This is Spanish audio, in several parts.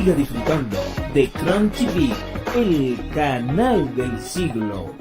Siga disfrutando de Crunchy Beat, el canal del siglo.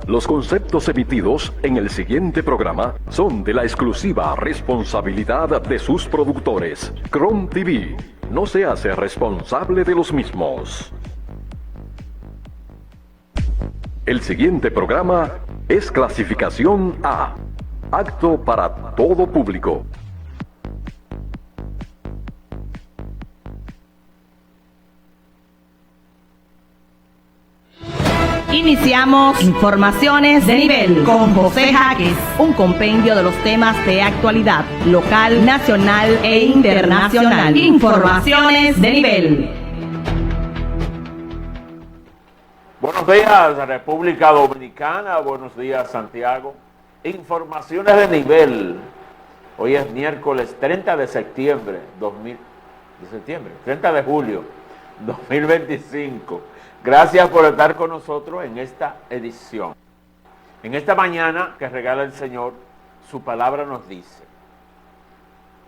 Los conceptos emitidos en el siguiente programa son de la exclusiva responsabilidad de sus productores. Chrome TV no se hace responsable de los mismos. El siguiente programa es clasificación A, apto para todo público. Iniciamos Informaciones de Nivel con José Jaques, un compendio de los temas de actualidad local, nacional e internacional. Informaciones de Nivel. Buenos días, República Dominicana. Buenos días, Santiago. Informaciones de Nivel. Hoy es miércoles 30 de septiembre, 30 de julio 2025. Gracias por estar con nosotros en esta edición. En esta mañana que regala el Señor, su palabra nos dice: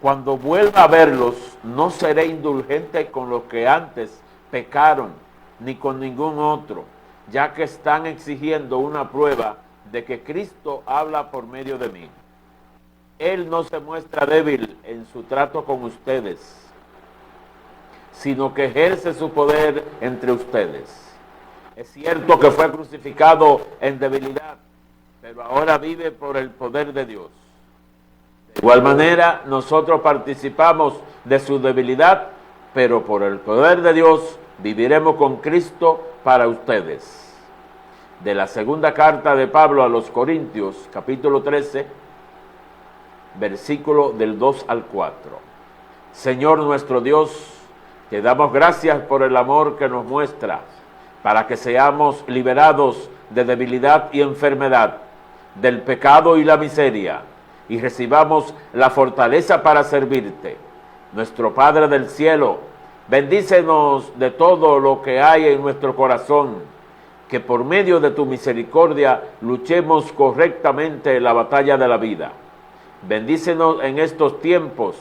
cuando vuelva a verlos, no seré indulgente con los que antes pecaron, ni con ningún otro, ya que están exigiendo una prueba de que Cristo habla por medio de mí. Él no se muestra débil en su trato con ustedes, sino que ejerce su poder entre ustedes. Es cierto que fue crucificado en debilidad, pero ahora vive por el poder de Dios. De igual manera, nosotros participamos de su debilidad, pero por el poder de Dios viviremos con Cristo para ustedes. De la segunda carta de Pablo a los Corintios, capítulo 13, versículo del 2 al 4. Señor nuestro Dios, te damos gracias por el amor que nos muestras, para que seamos liberados de debilidad y enfermedad, del pecado y la miseria, y recibamos la fortaleza para servirte. Nuestro Padre del cielo, bendícenos de todo lo que hay en nuestro corazón, que por medio de tu misericordia luchemos correctamente la batalla de la vida. Bendícenos en estos tiempos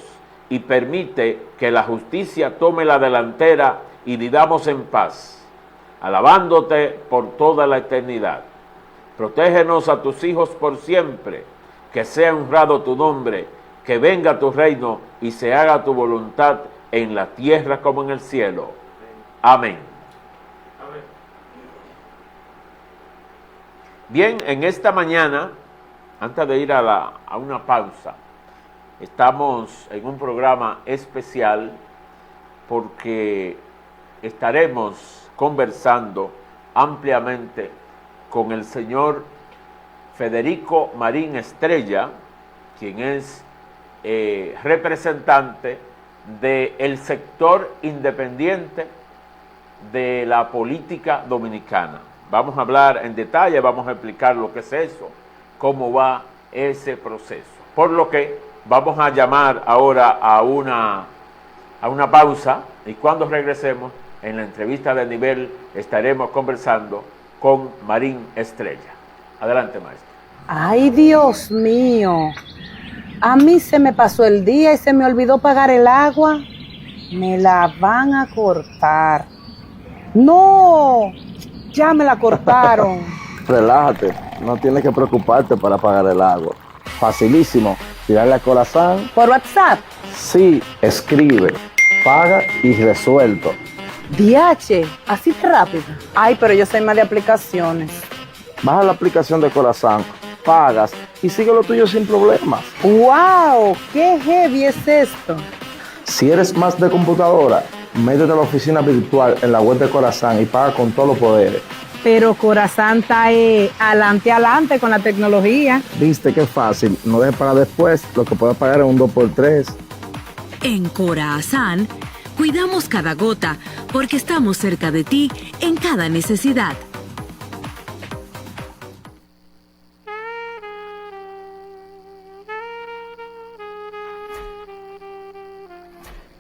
y permite que la justicia tome la delantera y vivamos en paz, alabándote por toda la eternidad. Protégenos a tus hijos por siempre, que sea honrado tu nombre, que venga tu reino y se haga tu voluntad en la tierra como en el cielo. Amén. Bien, en esta mañana, antes de ir a una pausa, estamos en un programa especial porque estaremos conversando ampliamente con el señor Federico Marín Estrella, quien es representante del sector independiente de la política dominicana. Vamos a hablar en detalle, vamos a explicar lo que es eso, cómo va ese proceso. Por lo que vamos a llamar ahora a una pausa, y cuando regresemos en la entrevista de Nivel estaremos conversando con Marín Estrella. Adelante, maestro. Ay, Dios mío, a mí se me pasó el día y se me olvidó pagar el agua. Me la van a cortar. No, ya me la cortaron. Relájate, no tienes que preocuparte para pagar el agua. Facilísimo, tirarle a Corazán. ¿Por WhatsApp? Sí, escribe, paga y resuelto. DH, así de rápido. Ay, pero yo soy más de aplicaciones. Baja la aplicación de Corazán, pagas y sigue lo tuyo sin problemas. ¡Wow! ¡Qué heavy es esto! Si eres más de computadora, métete a la oficina virtual en la web de Corazán y paga con todos los poderes. Pero Corazán está adelante con la tecnología. Viste qué fácil, no dejes para después lo que puedes pagar en un 2x3. En Corazán, cuidamos cada gota porque estamos cerca de ti en cada necesidad.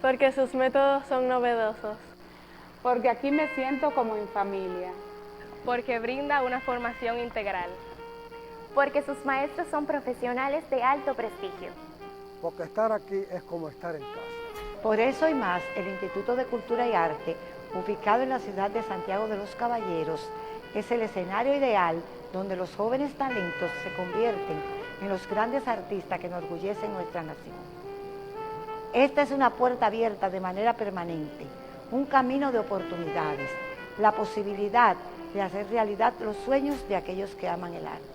Porque sus métodos son novedosos. Porque aquí me siento como en familia. Porque brinda una formación integral. Porque sus maestros son profesionales de alto prestigio. Porque estar aquí es como estar en casa. Por eso y más, el Instituto de Cultura y Arte, ubicado en la ciudad de Santiago de los Caballeros, es el escenario ideal donde los jóvenes talentos se convierten en los grandes artistas que enorgullecen nuestra nación. Esta es una puerta abierta de manera permanente, un camino de oportunidades, la posibilidad de hacer realidad los sueños de aquellos que aman el arte.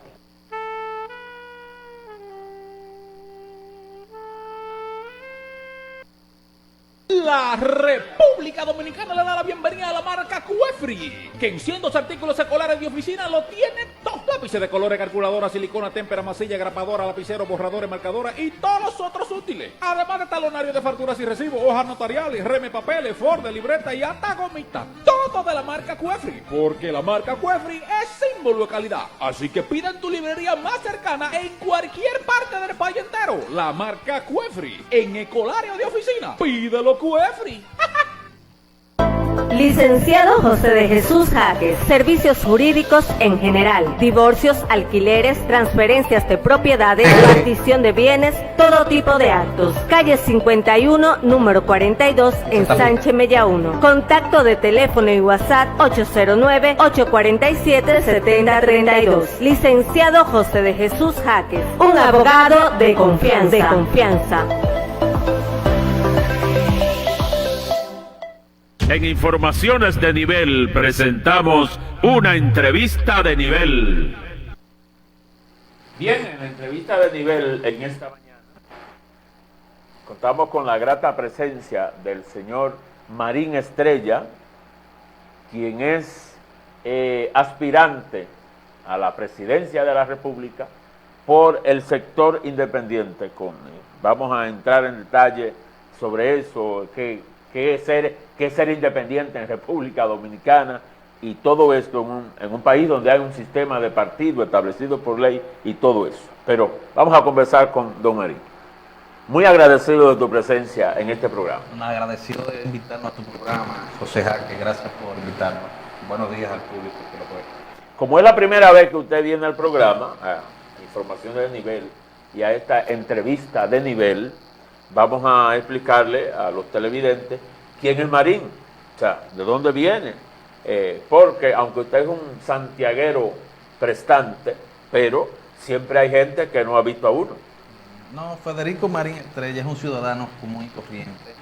La República Dominicana le da la bienvenida a la marca Cuefri, que en 100 artículos escolares de oficina lo tiene todo. Lápices de colores, calculadora, silicona, témpera, masilla, grapadora, lapicero, borradores, marcadora y todos los otros útiles. Además de talonario de facturas y recibos, hojas notariales, reme papeles, Ford, libreta y hasta gomita. Todo de la marca Cuefri, porque la marca Cuefri es símbolo de calidad. Así que pida en tu librería más cercana en cualquier parte del país entero. La marca Cuefri, en escolario de oficina. Pídelo Cuefri. Licenciado José de Jesús Jaques, servicios jurídicos en general, divorcios, alquileres, transferencias de propiedades, partición de bienes, todo tipo de actos. Calle 51, número 42, en Sánchez Mella 1. Contacto de teléfono y WhatsApp 809-847-7032. Licenciado José de Jesús Jaques, un abogado de confianza. En Informaciones de Nivel presentamos una entrevista de nivel. Bien, en la entrevista de nivel en esta mañana contamos con la grata presencia del señor Marín Estrella, quien es aspirante a la presidencia de la República por el sector independiente. Vamos a entrar en detalle sobre eso, qué es ser independiente en República Dominicana y todo esto en un país donde hay un sistema de partido establecido por ley y todo eso. Pero vamos a conversar con don Marín. Muy agradecido de tu presencia en este programa. Agradecido de invitarnos a tu programa, José Jaques, gracias por invitarnos. Buenos días al público que lo puede. Como es la primera vez que usted viene al programa, a Informaciones de Nivel y a esta entrevista de nivel, vamos a explicarle a los televidentes quién es Marín, o sea, de dónde viene, porque aunque usted es un santiaguero prestante, pero siempre hay gente que no ha visto a uno. No, Federico Marín Estrella es un ciudadano común y corriente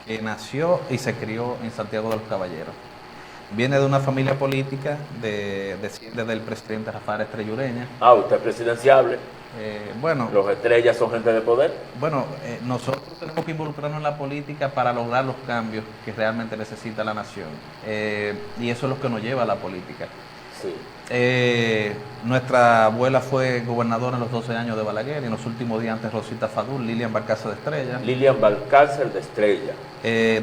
que nació y se crió en Santiago de los Caballeros. Viene de una familia política, desciende del presidente Rafael Estrella Ureña. Ah, usted es presidenciable. Bueno, los Estrellas son gente de poder. Bueno, nosotros tenemos que involucrarnos en la política para lograr los cambios que realmente necesita la nación. Y eso es lo que nos lleva a la política. Sí. Nuestra abuela fue gobernadora en los 12 años de Balaguer y en los últimos días antes Rosita Fadul, Lilian Balcácer de Estrella. Lilian Balcácer de Estrella.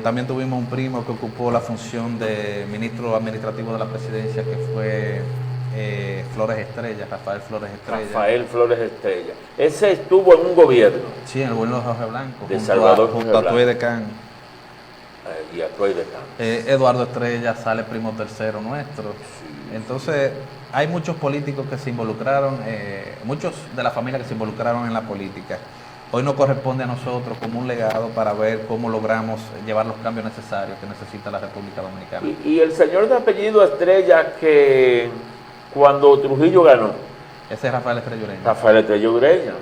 También tuvimos un primo que ocupó la función de ministro administrativo de la presidencia, que fue Flores Estrella, Rafael Flores Estrella. Rafael Flores Estrella. Ese estuvo en un gobierno. Sí, en el gobierno de Jorge Blanco. De Salvador junto a Tuey de Can. Y a Tuey de Can. Eduardo Estrella sale primo tercero nuestro. Sí. Entonces, hay muchos políticos que se involucraron, muchos de la familia que se involucraron en la política. Hoy nos corresponde a nosotros como un legado para ver cómo logramos llevar los cambios necesarios que necesita la República Dominicana. Y el señor de apellido Estrella, que cuando Trujillo ganó. Ese es Rafael Estrella Ureña. Rafael Estrella Ureña,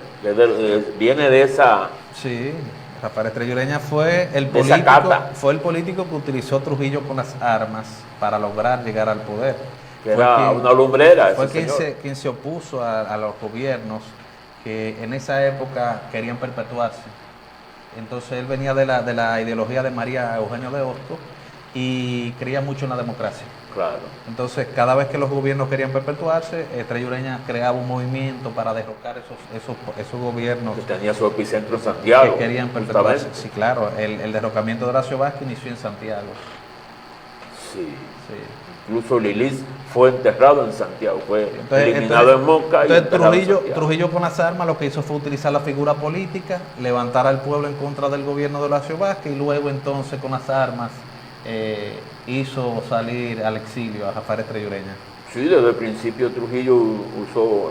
viene de esa... Sí, Rafael Estrella Ureña fue el político que utilizó Trujillo con las armas para lograr llegar al poder. Que era una lumbrera. Fue quien se opuso a los gobiernos que en esa época querían perpetuarse. Entonces él venía de la ideología de María Eugenio de Hostos y creía mucho en la democracia. Claro. Entonces cada vez que los gobiernos querían perpetuarse, Estrella Ureña creaba un movimiento para derrocar esos gobiernos. Que tenía su epicentro en Santiago. Que querían perpetuarse. Sí, claro. El derrocamiento de Horacio Vázquez inició en Santiago. Sí. Incluso Lilis fue enterrado en Santiago, fue eliminado en Moca. Entonces Trujillo con las armas lo que hizo fue utilizar la figura política, levantar al pueblo en contra del gobierno de Horacio Vázquez y luego entonces con las armas hizo salir al exilio a Rafael Estrella Ureña. Sí, desde el principio Trujillo usó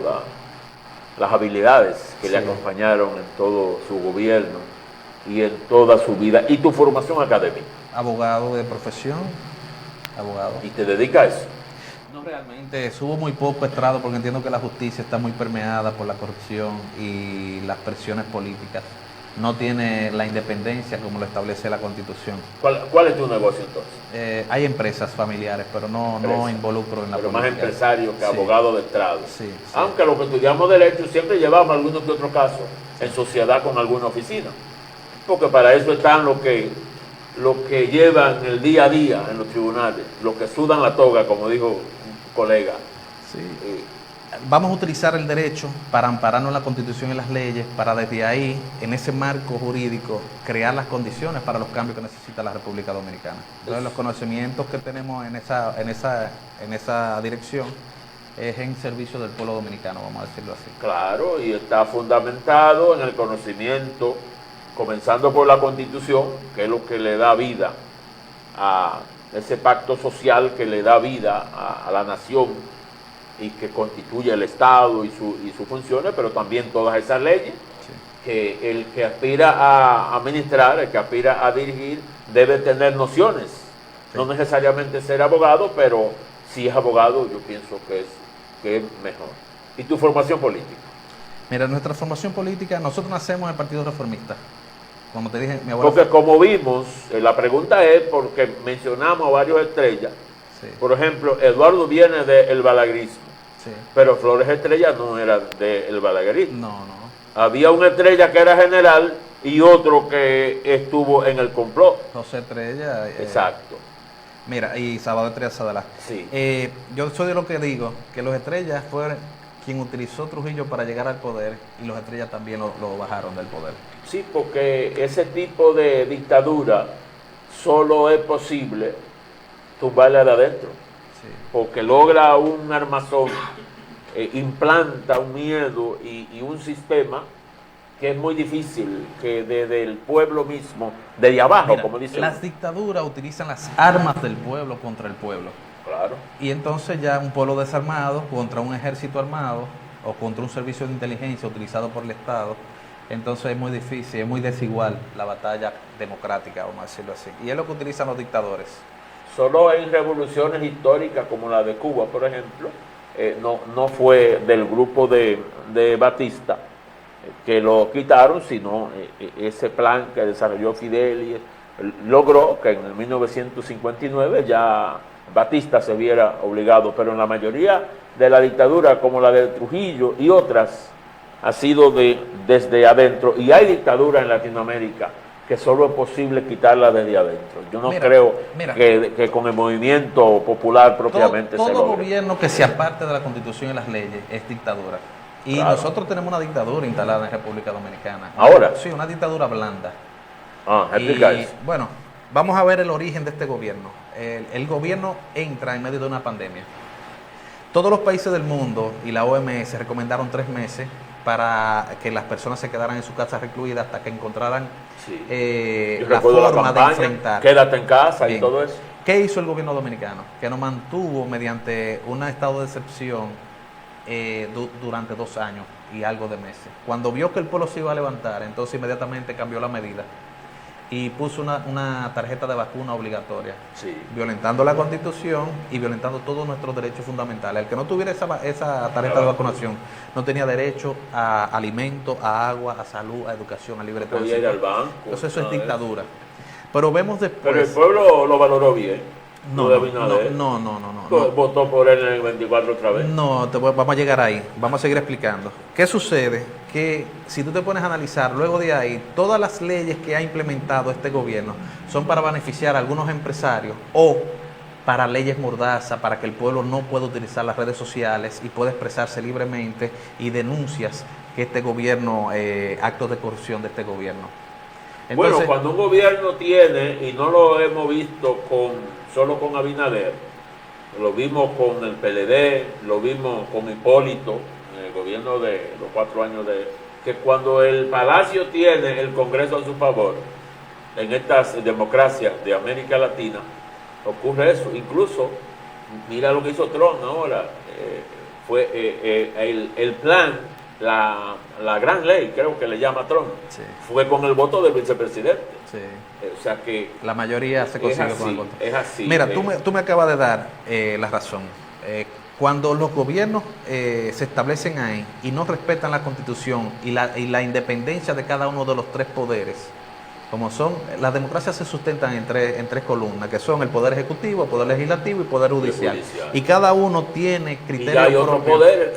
las habilidades que le acompañaron en todo su gobierno y en toda su vida. ¿Y tu formación académica? Abogado de profesión, abogado. ¿Y te dedicas a eso? No, realmente subo muy poco estrado porque entiendo que la justicia está muy permeada por la corrupción y las presiones políticas. No tiene la independencia como lo establece la Constitución. ¿Cuál es tu negocio entonces? Hay empresas familiares, pero no involucro en la política. Más empresario que abogado de estrado. Sí. Aunque los que estudiamos Derecho siempre llevamos algunos que otros casos en sociedad con alguna oficina. Porque para eso están los que llevan el día a día en los tribunales, los que sudan la toga, como dijo un colega. Sí. Vamos a utilizar el derecho para ampararnos en la Constitución y las leyes, para desde ahí, en ese marco jurídico, crear las condiciones para los cambios que necesita la República Dominicana. Entonces, los conocimientos que tenemos en esa dirección es en servicio del pueblo dominicano, vamos a decirlo así. Claro, y está fundamentado en el conocimiento, comenzando por la Constitución, que es lo que le da vida a ese pacto social que le da vida a la nación y que constituye el Estado y sus funciones, pero también todas esas leyes que el que aspira a administrar, el que aspira a dirigir, debe tener nociones. No necesariamente ser abogado, pero si es abogado, yo pienso que es mejor. ¿Y tu formación política? Mira, nuestra formación política, nosotros nacemos en el Partido Reformista. Como te dije, mi abuelo. Porque como vimos, la pregunta es porque mencionamos a varios estrellas. Sí. Por ejemplo, Eduardo viene del balagrismo. Sí. Pero Flores Estrella no era del balaguerismo. No. Había una Estrella que era general y otro que estuvo en el complot. José Estrella. Exacto. Mira, y Salvador Estrella Sadalá. Sí. Yo soy de lo que digo, que los Estrellas fueron quien utilizó Trujillo para llegar al poder y los Estrellas también lo bajaron del poder. Sí, porque ese tipo de dictadura solo es posible tumbarla de adentro. Porque logra un armazón, implanta un miedo y un sistema que es muy difícil que desde el pueblo mismo, desde abajo, mira, como dicen. Las dictaduras utilizan las armas del pueblo contra el pueblo. Claro. Y entonces ya un pueblo desarmado contra un ejército armado o contra un servicio de inteligencia utilizado por el Estado, entonces es muy difícil, es muy desigual la batalla democrática, vamos a decirlo así. Y es lo que utilizan los dictadores. Solo en revoluciones históricas como la de Cuba, por ejemplo, no fue del grupo de Batista que lo quitaron, sino ese plan que desarrolló Fidel logró que en el 1959 ya Batista se viera obligado, pero en la mayoría de la dictadura, como la de Trujillo y otras, ha sido desde adentro, y hay dictadura en Latinoamérica que solo es posible quitarla desde adentro. Yo no creo que con el movimiento popular propiamente se logre. Todo gobierno que se aparte de la Constitución y las leyes es dictadura. Y claro, nosotros tenemos una dictadura instalada en República Dominicana. ¿Ahora? Sí, una dictadura blanda. Explica eso. Bueno, vamos a ver el origen de este gobierno. El gobierno entra en medio de una pandemia. Todos los países del mundo y la OMS recomendaron 3 meses para que las personas se quedaran en su casa recluidas hasta que encontraran la forma de enfrentar. Quédate en casa y todo eso. ¿Qué hizo el gobierno dominicano? Que nos mantuvo mediante un estado de excepción durante 2 años y algo de meses. Cuando vio que el pueblo se iba a levantar, entonces inmediatamente cambió la medida y puso una tarjeta de vacuna obligatoria, violentando la Constitución y violentando todos nuestros derechos fundamentales. El que no tuviera esa tarjeta de vacunación no tenía derecho a alimento, a agua, a salud, a educación, a libre tránsito. Podía ir al banco. Entonces eso es dictadura. Pero vemos después... Pero el pueblo lo valoró bien. No. ¿Votó por él en el 24 otra vez? No, vamos a llegar ahí. Vamos a seguir explicando. ¿Qué sucede? Que si tú te pones a analizar, luego de ahí, todas las leyes que ha implementado este gobierno son para beneficiar a algunos empresarios o para leyes mordaza, para que el pueblo no pueda utilizar las redes sociales y pueda expresarse libremente, y denuncias que este gobierno, actos de corrupción de este gobierno. Entonces, bueno, cuando un gobierno tiene, y no lo hemos visto solo con Abinader, lo vimos con el PLD, lo vimos con Hipólito, en el gobierno de los 4 años que cuando el Palacio tiene el Congreso a su favor, en estas democracias de América Latina, ocurre eso. Incluso, mira lo que hizo Trump ahora, fue el plan, la gran ley, creo que le llama Trump, sí, fue con el voto del vicepresidente. Sí. O sea que la mayoría se consigue con el voto. Es así. Mira, tú me acabas de dar la razón. Cuando los gobiernos se establecen ahí y no respetan la Constitución y la independencia de cada uno de los 3 poderes, como son, las democracias se sustentan en tres columnas, que son el poder ejecutivo, el poder legislativo y el poder judicial. Y cada uno tiene criterios propios. Y hay otros poderes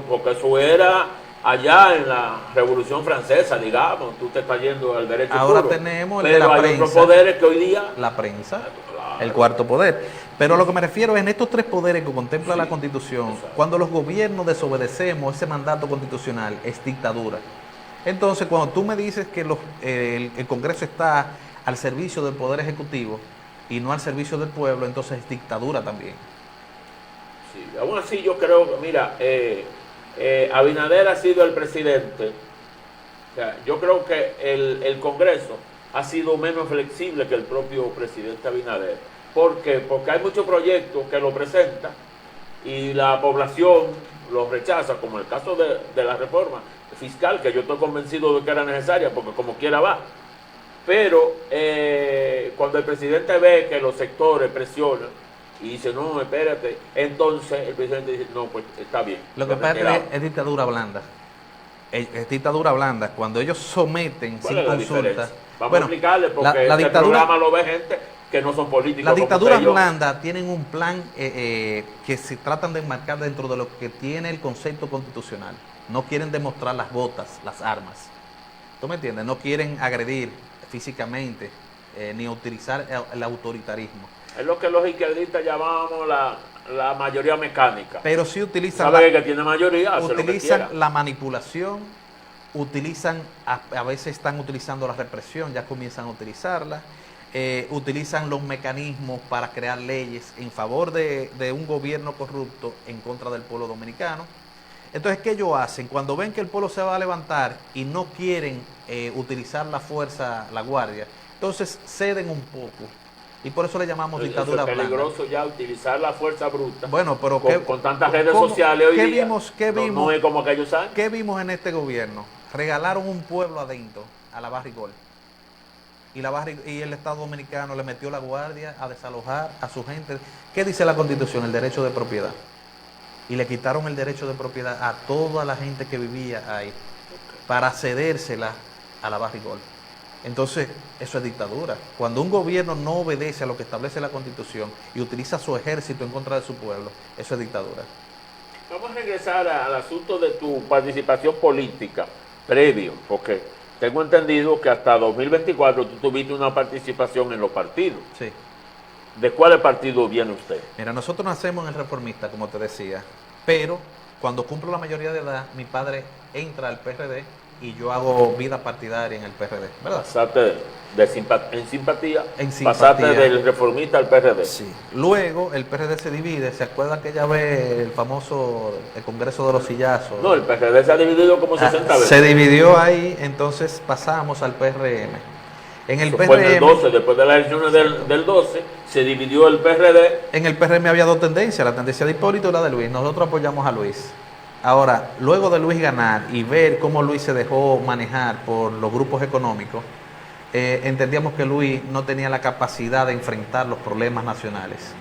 porque eso era allá en la Revolución Francesa, digamos, tú te estás yendo al derecho ahora puro. Tenemos el de la prensa, otros poderes que hoy día... La prensa, claro, el cuarto poder. Pero lo que me refiero es en estos 3 poderes que contempla la Constitución, exacto, cuando los gobiernos desobedecemos ese mandato constitucional, es dictadura. Entonces, cuando tú me dices que el Congreso está al servicio del Poder Ejecutivo y no al servicio del pueblo, entonces es dictadura también. Sí, aún así yo creo que, mira, Abinader ha sido el presidente. O sea, yo creo que el Congreso ha sido menos flexible que el propio presidente Abinader. ¿Por qué? Porque hay muchos proyectos que lo presentan y la población los rechaza, como el caso de la reforma fiscal, que yo estoy convencido de que era necesaria, porque como quiera va. Pero cuando el presidente ve que los sectores presionan y dice, no, espérate, entonces el presidente dice, no, pues está bien. Lo que pasa es dictadura blanda. Es dictadura blanda. Cuando ellos someten sin consulta. Vamos a explicarle, porque la dictadura, programa lo ve gente que no son políticos. Las dictaduras blandas tienen un plan que se tratan de enmarcar dentro de lo que tiene el concepto constitucional. No quieren demostrar las botas, las armas. ¿Tú me entiendes? No quieren agredir físicamente ni utilizar el autoritarismo. Es lo que los izquierdistas llamamos la mayoría mecánica. Pero sí utilizan, que tiene mayoría, utilizan la manipulación, utilizan, a veces están utilizando la represión, ya comienzan a utilizarla. Utilizan los mecanismos para crear leyes en favor de un gobierno corrupto en contra del pueblo dominicano. Entonces, ¿qué ellos hacen? Cuando ven que el pueblo se va a levantar y no quieren utilizar la fuerza, la guardia, entonces ceden un poco. Y por eso le llamamos dictadura blanda. Es peligroso ya utilizar la fuerza bruta. Bueno, pero con tantas redes sociales hoy día. No es como aquellos años. ¿Qué vimos en este gobierno? Regalaron un pueblo adentro a la Barrigol. Y el Estado Dominicano le metió la guardia a desalojar a su gente. ¿Qué dice la Constitución? El derecho de propiedad. Y le quitaron el derecho de propiedad a toda la gente que vivía ahí para cedérsela a la Barrigol. Entonces, eso es dictadura. Cuando un gobierno no obedece a lo que establece la Constitución y utiliza su ejército en contra de su pueblo, eso es dictadura. Vamos a regresar al asunto de tu participación política previo, porque tengo entendido que hasta 2024 tú tuviste una participación en los partidos. Sí. ¿De cuál partido viene usted? Mira, nosotros nacemos en el Reformista, como te decía, pero cuando cumplo la mayoría de edad, mi padre entra al PRD y yo hago vida partidaria en el PRD, ¿verdad? Pasaste en simpatía, pasaste del Reformista al PRD. Sí. Luego el PRD se divide, ¿se acuerda aquella vez el famoso Congreso de los Sillazos? No, el PRD se ha dividido como 60 veces. Se dividió ahí, entonces pasamos al PRM. En el PRM, fue en el 12, después de las elecciones del 12, se dividió el PRD. En el PRM había 2 tendencias, la tendencia de Hipólito y la de Luis. Nosotros apoyamos a Luis. Ahora, luego de Luis ganar y ver cómo Luis se dejó manejar por los grupos económicos, entendíamos que Luis no tenía la capacidad de enfrentar los problemas nacionales.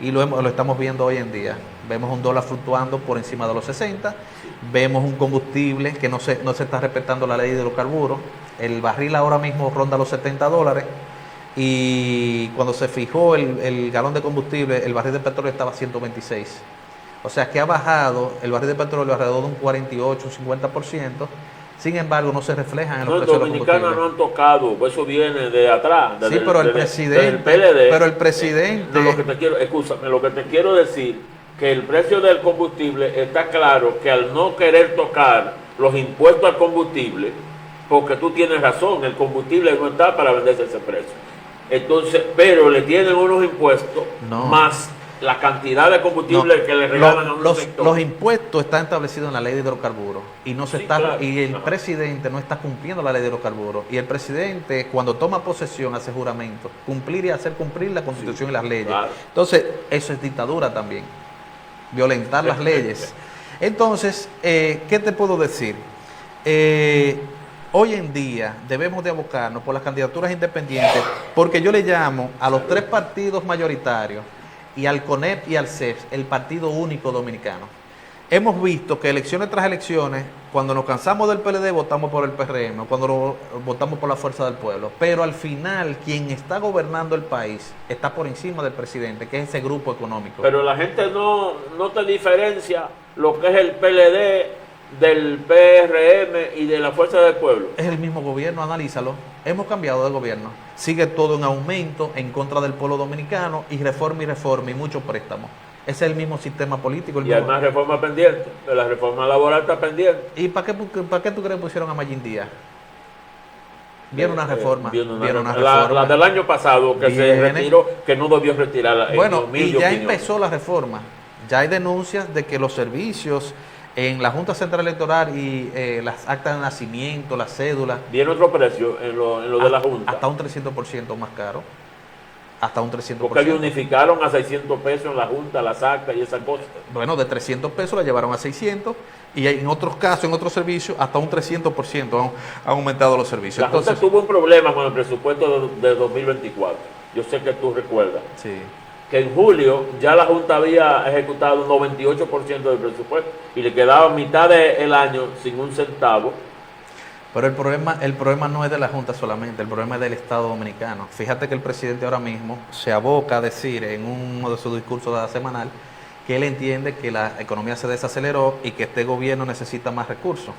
Y lo estamos viendo hoy en día. Vemos un dólar fluctuando por encima de los 60, vemos un combustible que no se está respetando la ley de los carburos. El barril ahora mismo ronda los $70 y cuando se fijó el galón de combustible, el barril de petróleo estaba a 126. O sea que ha bajado el barril de petróleo alrededor de un 48, un 50%. Sin embargo, no se reflejan en los precios de los combustibles. Los dominicanos no han tocado, eso viene de atrás. Sí, pero el presidente... lo que te quiero decir, que el precio del combustible está claro que al no querer tocar los impuestos al combustible, porque tú tienes razón, el combustible no está para venderse ese precio. Entonces, pero le tienen unos impuestos más la cantidad de combustible que le regalan a un sector. Los impuestos están establecidos en la ley de hidrocarburos y no se y el presidente no está cumpliendo la ley de hidrocarburos, y el presidente cuando toma posesión hace juramento, cumplir y hacer cumplir la Constitución y las leyes. Claro. Entonces, eso es dictadura también, violentar las leyes. Entonces, ¿qué te puedo decir? Hoy en día debemos de abocarnos por las candidaturas independientes, porque yo le llamo a los 3 partidos mayoritarios y al CONEP y al CES el Partido Único Dominicano. Hemos visto que elecciones tras elecciones, cuando nos cansamos del PLD votamos por el PRM, cuando votamos por la Fuerza del Pueblo, pero al final quien está gobernando el país está por encima del presidente, que es ese grupo económico. Pero la gente no te diferencia lo que es el PLD del PRM y de la Fuerza del Pueblo. Es el mismo gobierno, analízalo. Hemos cambiado de gobierno. Sigue todo en aumento en contra del pueblo dominicano y reforma y muchos préstamos. Ese es el mismo sistema político. Y además reforma pendiente. La reforma laboral está pendiente. ¿Y para qué tú crees que pusieron a Mayín Díaz? Vieron una reforma. La del año pasado que se retiró, que no debió retirarla. Bueno, y ya empezó la reforma. Ya hay denuncias de que los servicios en la Junta Central Electoral y las actas de nacimiento, las cédulas... ¿Viene otro precio en lo de la Junta? Hasta un 300% más caro. Hasta un 300%. Porque unificaron a 600 pesos en la Junta, las actas y esas cosas. Bueno, de 300 pesos la llevaron a 600 y en otros casos, en otros servicios, hasta un 300% han aumentado los servicios. La Junta tuvo un problema con el presupuesto de 2024. Yo sé que tú recuerdas. Sí. Que en julio ya la Junta había ejecutado un 98% del presupuesto y le quedaba mitad del año sin un centavo. Pero el problema no es de la Junta solamente, el problema es del Estado Dominicano. Fíjate que el presidente ahora mismo se aboca a decir en uno de sus discursos semanal que él entiende que la economía se desaceleró y que este gobierno necesita más recursos.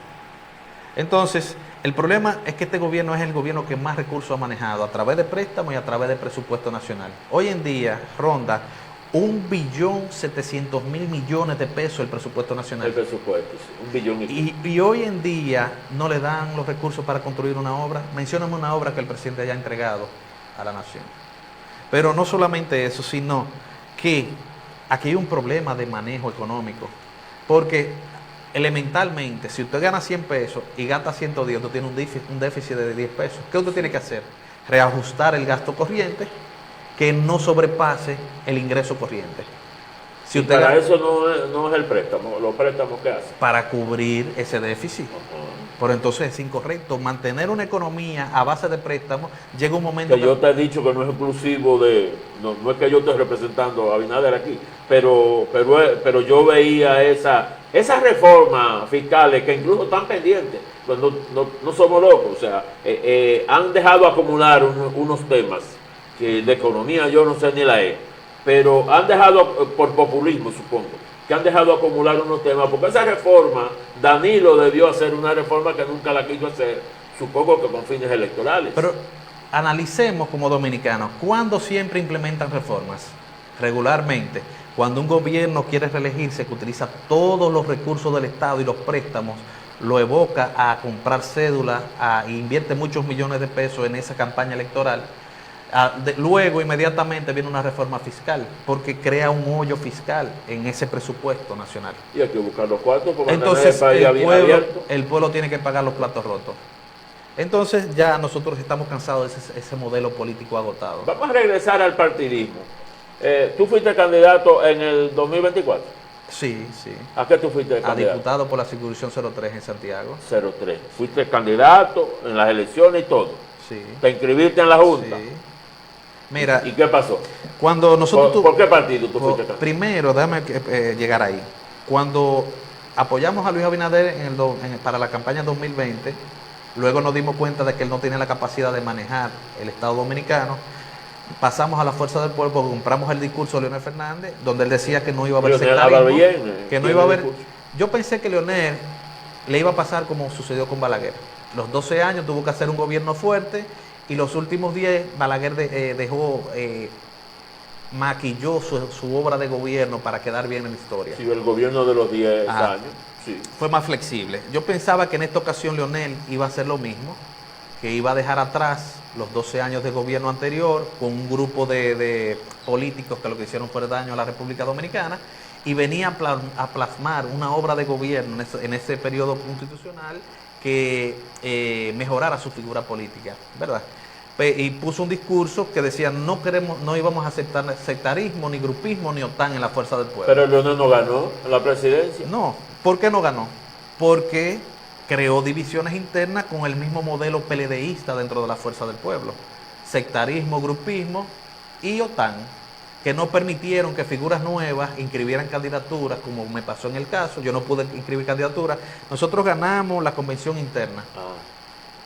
Entonces, el problema es que este gobierno es el gobierno que más recursos ha manejado a través de préstamos y a través de presupuesto nacional. Hoy en día ronda 1.700.000.000.000 de pesos el presupuesto nacional. El presupuesto, sí, 1 billón. Y hoy en día no le dan los recursos para construir una obra. Mencióname una obra que el presidente haya entregado a la nación. Pero no solamente eso, sino que aquí hay un problema de manejo económico. Porque elementalmente, si usted gana 100 pesos y gasta 110, usted tiene un déficit de 10 pesos. ¿Qué usted tiene que hacer? Reajustar el gasto corriente que no sobrepase el ingreso corriente. Si usted para eso no es el préstamo, los préstamos que hace. Para cubrir ese déficit. Pero entonces es incorrecto. Mantener una economía a base de préstamos, llega un momento que yo te he dicho que no es exclusivo de... No es que yo esté representando a Abinader aquí, pero yo veía esas reformas fiscales que incluso están pendientes, pues no somos locos, o sea, han dejado acumular unos temas que de economía yo no sé ni la he, pero han dejado, por populismo supongo, que han dejado acumular unos temas, porque esa reforma, Danilo debió hacer una reforma que nunca la quiso hacer, supongo que con fines electorales. Pero analicemos como dominicanos, ¿cuándo siempre implementan reformas? Regularmente. Cuando un gobierno quiere reelegirse, que utiliza todos los recursos del Estado y los préstamos, lo evoca a comprar cédulas, invierte muchos millones de pesos en esa campaña electoral. Luego inmediatamente viene una reforma fiscal porque crea un hoyo fiscal en ese presupuesto nacional. Y hay que buscar los cuartos porque entonces el pueblo tiene que pagar los platos rotos. Entonces ya nosotros estamos cansados de ese modelo político agotado. Vamos a regresar al partidismo. ¿Tú fuiste candidato en el 2024? Sí. ¿A qué tú fuiste candidato? A diputado por la circunscripción 03 en Santiago. 03. Fuiste candidato en las elecciones y todo. Sí. ¿Te inscribiste en la Junta? Sí. Mira, ¿y qué pasó? Cuando nosotros ¿Por qué partido tú fuiste candidato? Primero, déjame llegar ahí. Cuando apoyamos a Luis Abinader para la campaña 2020, luego nos dimos cuenta de que él no tenía la capacidad de manejar el Estado Dominicano. Pasamos a la Fuerza del Pueblo porque compramos el discurso de Leonel Fernández, donde él decía que no iba a haber sectarismo, que no iba a haber. Yo pensé que Leonel le iba a pasar como sucedió con Balaguer. Los 12 años tuvo que hacer un gobierno fuerte y los últimos 10 Balaguer maquilló su obra de gobierno para quedar bien en la historia. Sí, el gobierno de los 10 años. Sí. Fue más flexible. Yo pensaba que en esta ocasión Leonel iba a hacer lo mismo, que iba a dejar atrás los 12 años de gobierno anterior con un grupo de políticos que lo que hicieron fue daño a la República Dominicana y venía a plasmar una obra de gobierno en ese periodo constitucional que mejorara su figura política, ¿verdad? Y puso un discurso que decía no íbamos a aceptar sectarismo, ni grupismo, ni OTAN en la fuerza del pueblo. Pero Leonel no ganó la presidencia. No, ¿por qué no ganó? Porque creó divisiones internas con el mismo modelo PLDista dentro de la fuerza del pueblo. Sectarismo, grupismo y OTAN, que no permitieron que figuras nuevas inscribieran candidaturas, como me pasó en el caso. Yo no pude inscribir candidaturas. Nosotros ganamos la convención interna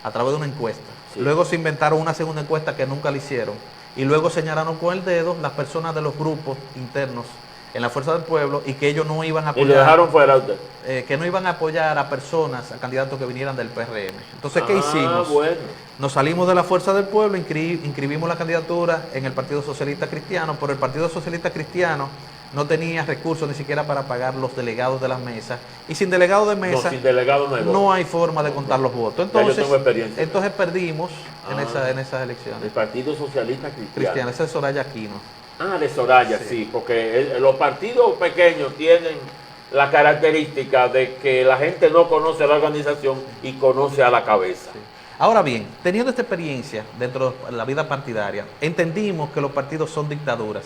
a través de una encuesta. Sí. Luego se inventaron una segunda encuesta que nunca la hicieron. Y luego señalaron con el dedo las personas de los grupos internos en la fuerza del pueblo y que ellos no iban a apoyar. ¿Y lo dejaron fuera usted? Que no iban a apoyar a personas, a candidatos que vinieran del PRM. Entonces, ¿qué hicimos? Bueno. Nos salimos de la fuerza del pueblo, inscribimos la candidatura en el Partido Socialista Cristiano, pero el Partido Socialista Cristiano no tenía recursos ni siquiera para pagar los delegados de las mesas. Y sin delegado de mesa, sin delegado no hay forma de contar los votos. Entonces, yo tengo experiencia. Entonces perdimos en esas elecciones. El Partido Socialista Cristiano. Ese es Soraya Aquino. De Soraya, sí, porque los partidos pequeños tienen la característica de que la gente no conoce a la organización y conoce a la cabeza. Sí. Ahora bien, teniendo esta experiencia dentro de la vida partidaria, entendimos que los partidos son dictaduras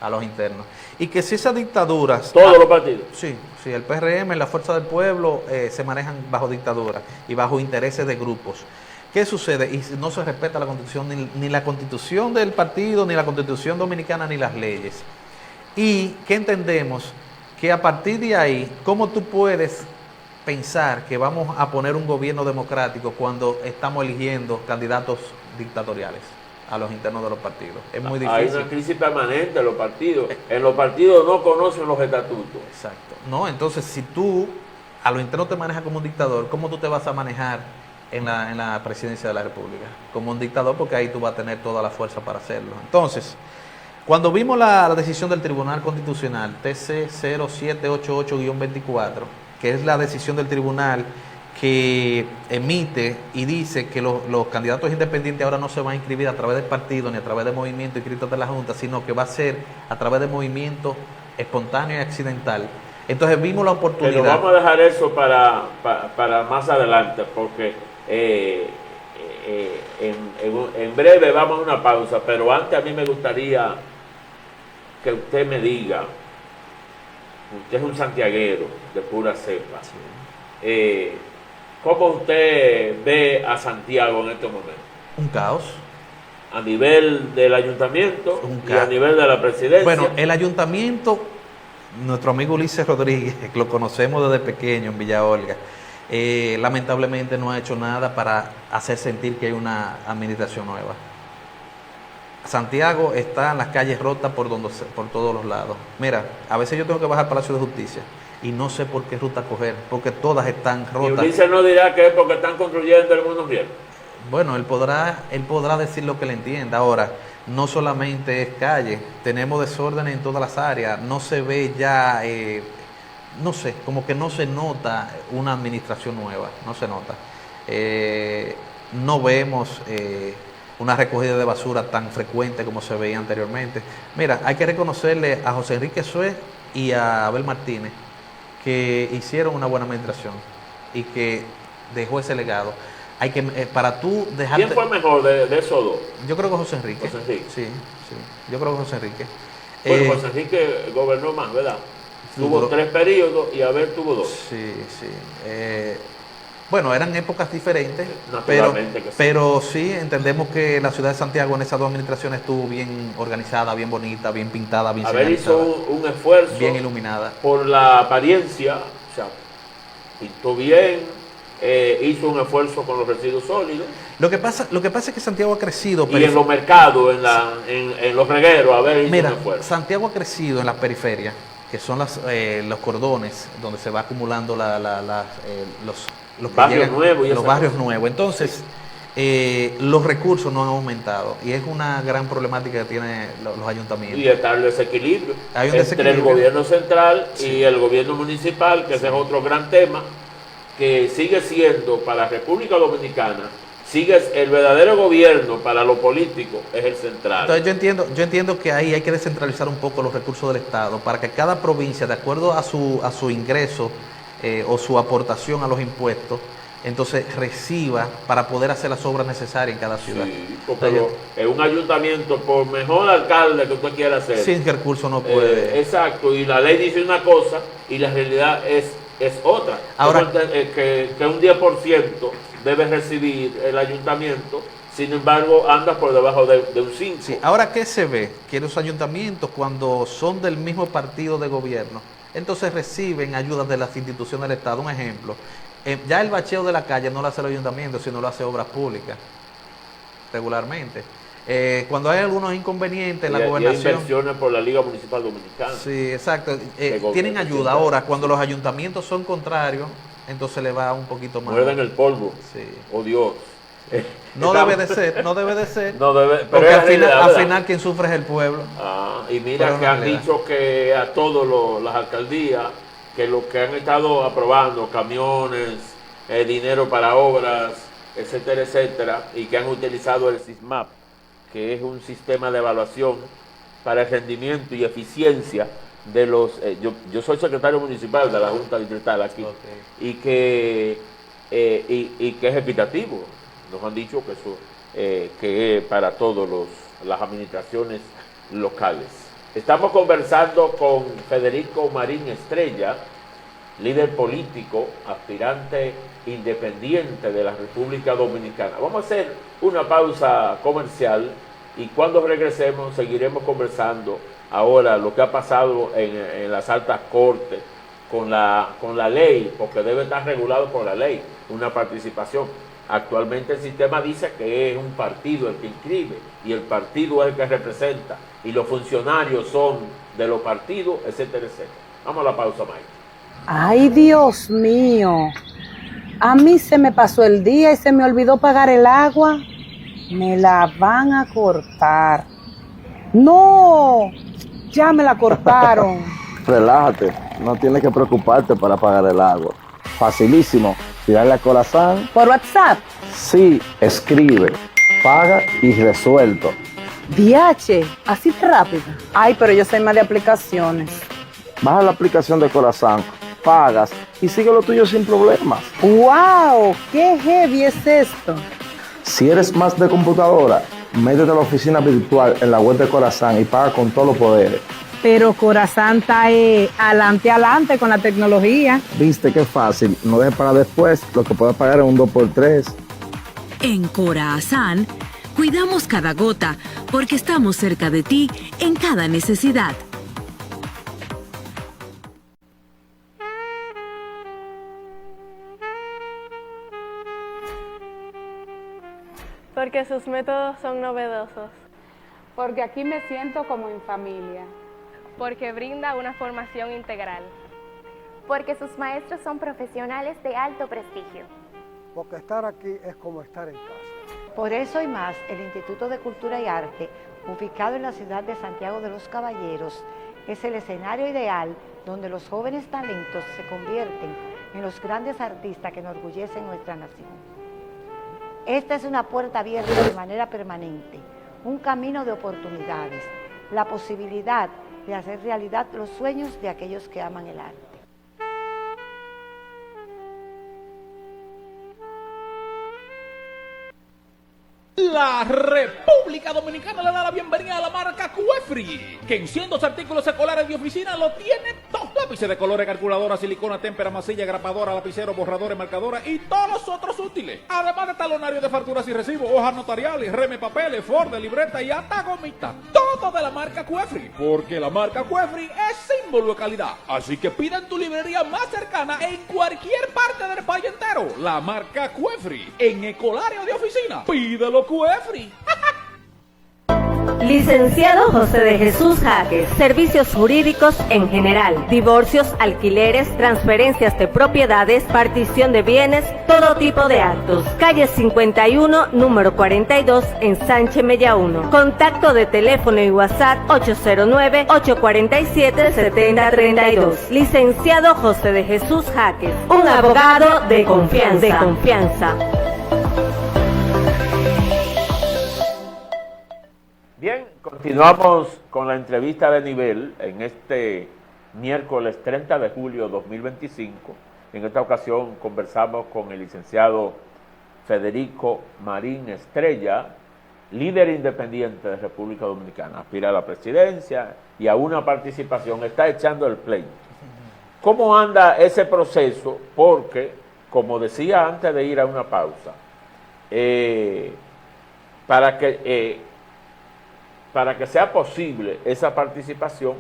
a los internos. Y que si esas dictaduras... ¿Todos los partidos? Sí, el PRM, la Fuerza del Pueblo, se manejan bajo dictadura y bajo intereses de grupos. ¿Qué sucede? Y no se respeta la Constitución, ni la Constitución del partido, ni la Constitución dominicana, ni las leyes. ¿Y qué entendemos? Que a partir de ahí, ¿cómo tú puedes pensar que vamos a poner un gobierno democrático cuando estamos eligiendo candidatos dictatoriales a los internos de los partidos? Es muy difícil. Hay una crisis permanente en los partidos. En los partidos no conocen los estatutos. Exacto. No, entonces si tú a los internos te manejas como un dictador, ¿cómo tú te vas a manejar en la presidencia de la República? Como un dictador, porque ahí tú vas a tener toda la fuerza para hacerlo. Entonces, cuando vimos la decisión del Tribunal Constitucional TC 0788-24, que es la decisión del tribunal que emite y dice que los candidatos independientes ahora no se van a inscribir a través del partido ni a través de movimientos inscritos de la Junta, sino que va a ser a través de movimiento espontáneo y accidental. Entonces vimos la oportunidad. Pero vamos a dejar eso para más adelante, porque en breve vamos a una pausa, pero antes a mí me gustaría que usted me diga, usted es un santiaguero de pura cepa, sí. ¿Cómo usted ve a Santiago en estos momentos? Un caos. A nivel del ayuntamiento y a nivel de la presidencia. Bueno, el ayuntamiento, nuestro amigo Ulises Rodríguez, que lo conocemos desde pequeño en Villa Olga, lamentablemente no ha hecho nada para hacer sentir que hay una administración nueva. Santiago está en las calles rotas por todos los lados. Mira, a veces yo tengo que bajar al Palacio de Justicia y no sé por qué ruta coger, porque todas están rotas. Y Ulises no dirá que es porque están construyendo el mundo bien. Bueno, él podrá decir lo que le entienda. Ahora, no solamente es calle, tenemos desórdenes en todas las áreas, no se ve ya, no sé, como que no se nota una administración nueva, no se nota. No vemos una recogida de basura tan frecuente como se veía anteriormente. Mira, hay que reconocerle a José Enrique Suez y a Abel Martínez que hicieron una buena administración y que dejó ese legado. Hay que, para tú dejarte... ¿Quién fue mejor de esos dos? Yo creo que José Enrique. José Enrique. Sí, yo creo que José Enrique. Bueno, José Enrique gobernó más, ¿verdad? Tuvo 3 periodos y Abel tuvo 2. Sí. Bueno, eran épocas diferentes, pero sí entendemos que la ciudad de Santiago en esas 2 administraciones estuvo bien organizada, bien bonita, bien pintada, bien señalizada. Abel hizo un esfuerzo bien iluminada. Por la apariencia, o sea, pintó bien, hizo un esfuerzo con los residuos sólidos. Lo que pasa es que Santiago ha crecido. Y en los mercados, en los regueros, Abel hizo un esfuerzo. Santiago ha crecido en las periferias, que son los cordones, donde se va acumulando los barrios nuevos. Entonces, los recursos no han aumentado y es una gran problemática que tienen los ayuntamientos. Y está el desequilibrio entre el gobierno central y el gobierno municipal, que ese es otro gran tema, que sigue siendo para la República Dominicana sigues el verdadero gobierno para lo político, es el central. Entonces yo entiendo que ahí hay que descentralizar un poco los recursos del Estado para que cada provincia, de acuerdo a su ingreso o su aportación a los impuestos, entonces reciba para poder hacer las obras necesarias en cada ciudad. Sí, porque un ayuntamiento, por mejor alcalde que usted quiera hacer, sin recursos no puede. Exacto, y la ley dice una cosa y la realidad es otra. Ahora, que un 10% debe recibir el ayuntamiento, sin embargo anda por debajo de un 5%. Sí, ahora, ¿qué se ve? Que los ayuntamientos, cuando son del mismo partido de gobierno, entonces reciben ayudas de las instituciones del Estado. Un ejemplo, ya el bacheo de la calle no lo hace el ayuntamiento, sino lo hace Obras Públicas, regularmente. Cuando hay algunos inconvenientes en la gobernación... Y inversiones por la Liga Municipal Dominicana. Sí, exacto. Tienen ayuda. Ahora, cuando los ayuntamientos son contrarios, entonces le va un poquito más. Muerden el polvo. Sí. Oh, Dios. No debe de ser. No debe, pero porque al final quien sufre es el pueblo. Y mira que han dicho que a todas las alcaldías, que lo que han estado aprobando, camiones, dinero para obras, etcétera, etcétera, y que han utilizado el SISMAP, que es un sistema de evaluación para el rendimiento y eficiencia de los... yo soy secretario municipal de la Junta Distrital aquí, y que es equitativo. Nos han dicho que eso que es para todas las administraciones locales. Estamos conversando con Federico Marín Estrella, líder político, aspirante independiente de la República Dominicana. Vamos a hacer una pausa comercial y cuando regresemos seguiremos conversando ahora lo que ha pasado en las altas cortes con la ley, porque debe estar regulado por la ley, una participación. Actualmente el sistema dice que es un partido el que inscribe y el partido es el que representa y los funcionarios son de los partidos, etcétera, etcétera. Vamos a la pausa, Mike. Ay, Dios mío. A mí se me pasó el día y se me olvidó pagar el agua. Me la van a cortar. No, ya me la cortaron. Relájate, no tienes que preocuparte para pagar el agua. Facilísimo, tirarle a Corazán. ¿Por WhatsApp? Sí, escribe, paga y resuelto. DH, así de rápido. Ay, pero yo soy más de aplicaciones. Baja la aplicación de Corazán, pagas y sigue lo tuyo sin problemas. ¡Wow! ¡Qué heavy es esto! Si eres más de computadora, métete a la oficina virtual en la web de Corazán y paga con todos los poderes. Pero Corazán está adelante con la tecnología. Viste qué fácil, no dejes para después lo que puedes pagar en un 2x3. En Corazán, cuidamos cada gota porque estamos cerca de ti en cada necesidad. Porque sus métodos son novedosos. Porque aquí me siento como en familia. Porque brinda una formación integral. Porque sus maestros son profesionales de alto prestigio. Porque estar aquí es como estar en casa. Por eso y más, el Instituto de Cultura y Arte, ubicado en la ciudad de Santiago de los Caballeros, es el escenario ideal donde los jóvenes talentos se convierten en los grandes artistas que enorgullecen nuestra nación. Esta es una puerta abierta de manera permanente, un camino de oportunidades, la posibilidad de hacer realidad los sueños de aquellos que aman el arte. La República Dominicana le da la bienvenida a la marca Cuefri, que en 100 artículos escolares de oficina lo tiene todo. Lápices de colores, calculadora, silicona, témpera, masilla, grapadora, lapicero, borradores, marcadora y todos los otros útiles. Además de talonario de facturas y recibos, hojas notariales, reme papeles, Ford, libreta y hasta gomita. Todo de la marca Cuefri, porque la marca Cuefri es símbolo de calidad. Así que pida en tu librería más cercana en cualquier parte del país entero. La marca Cuefri, en escolario de oficina. Pídelo Cuefri. Licenciado José de Jesús Jaques, servicios jurídicos en general, divorcios, alquileres, transferencias de propiedades, partición de bienes, todo tipo de actos. Calle 51, número 42, en Sánchez Mella 1. Contacto de teléfono y WhatsApp 809-847-7032. Licenciado José de Jesús Jaques, un abogado de confianza. Continuamos con la entrevista de nivel en este miércoles 30 de julio de 2025. En esta ocasión conversamos con el licenciado Federico Marín Estrella, líder independiente de República Dominicana, aspira a la presidencia y a una participación, está echando el pleito. ¿Cómo anda ese proceso? Porque, como decía antes de ir a una pausa, para que sea posible esa participación,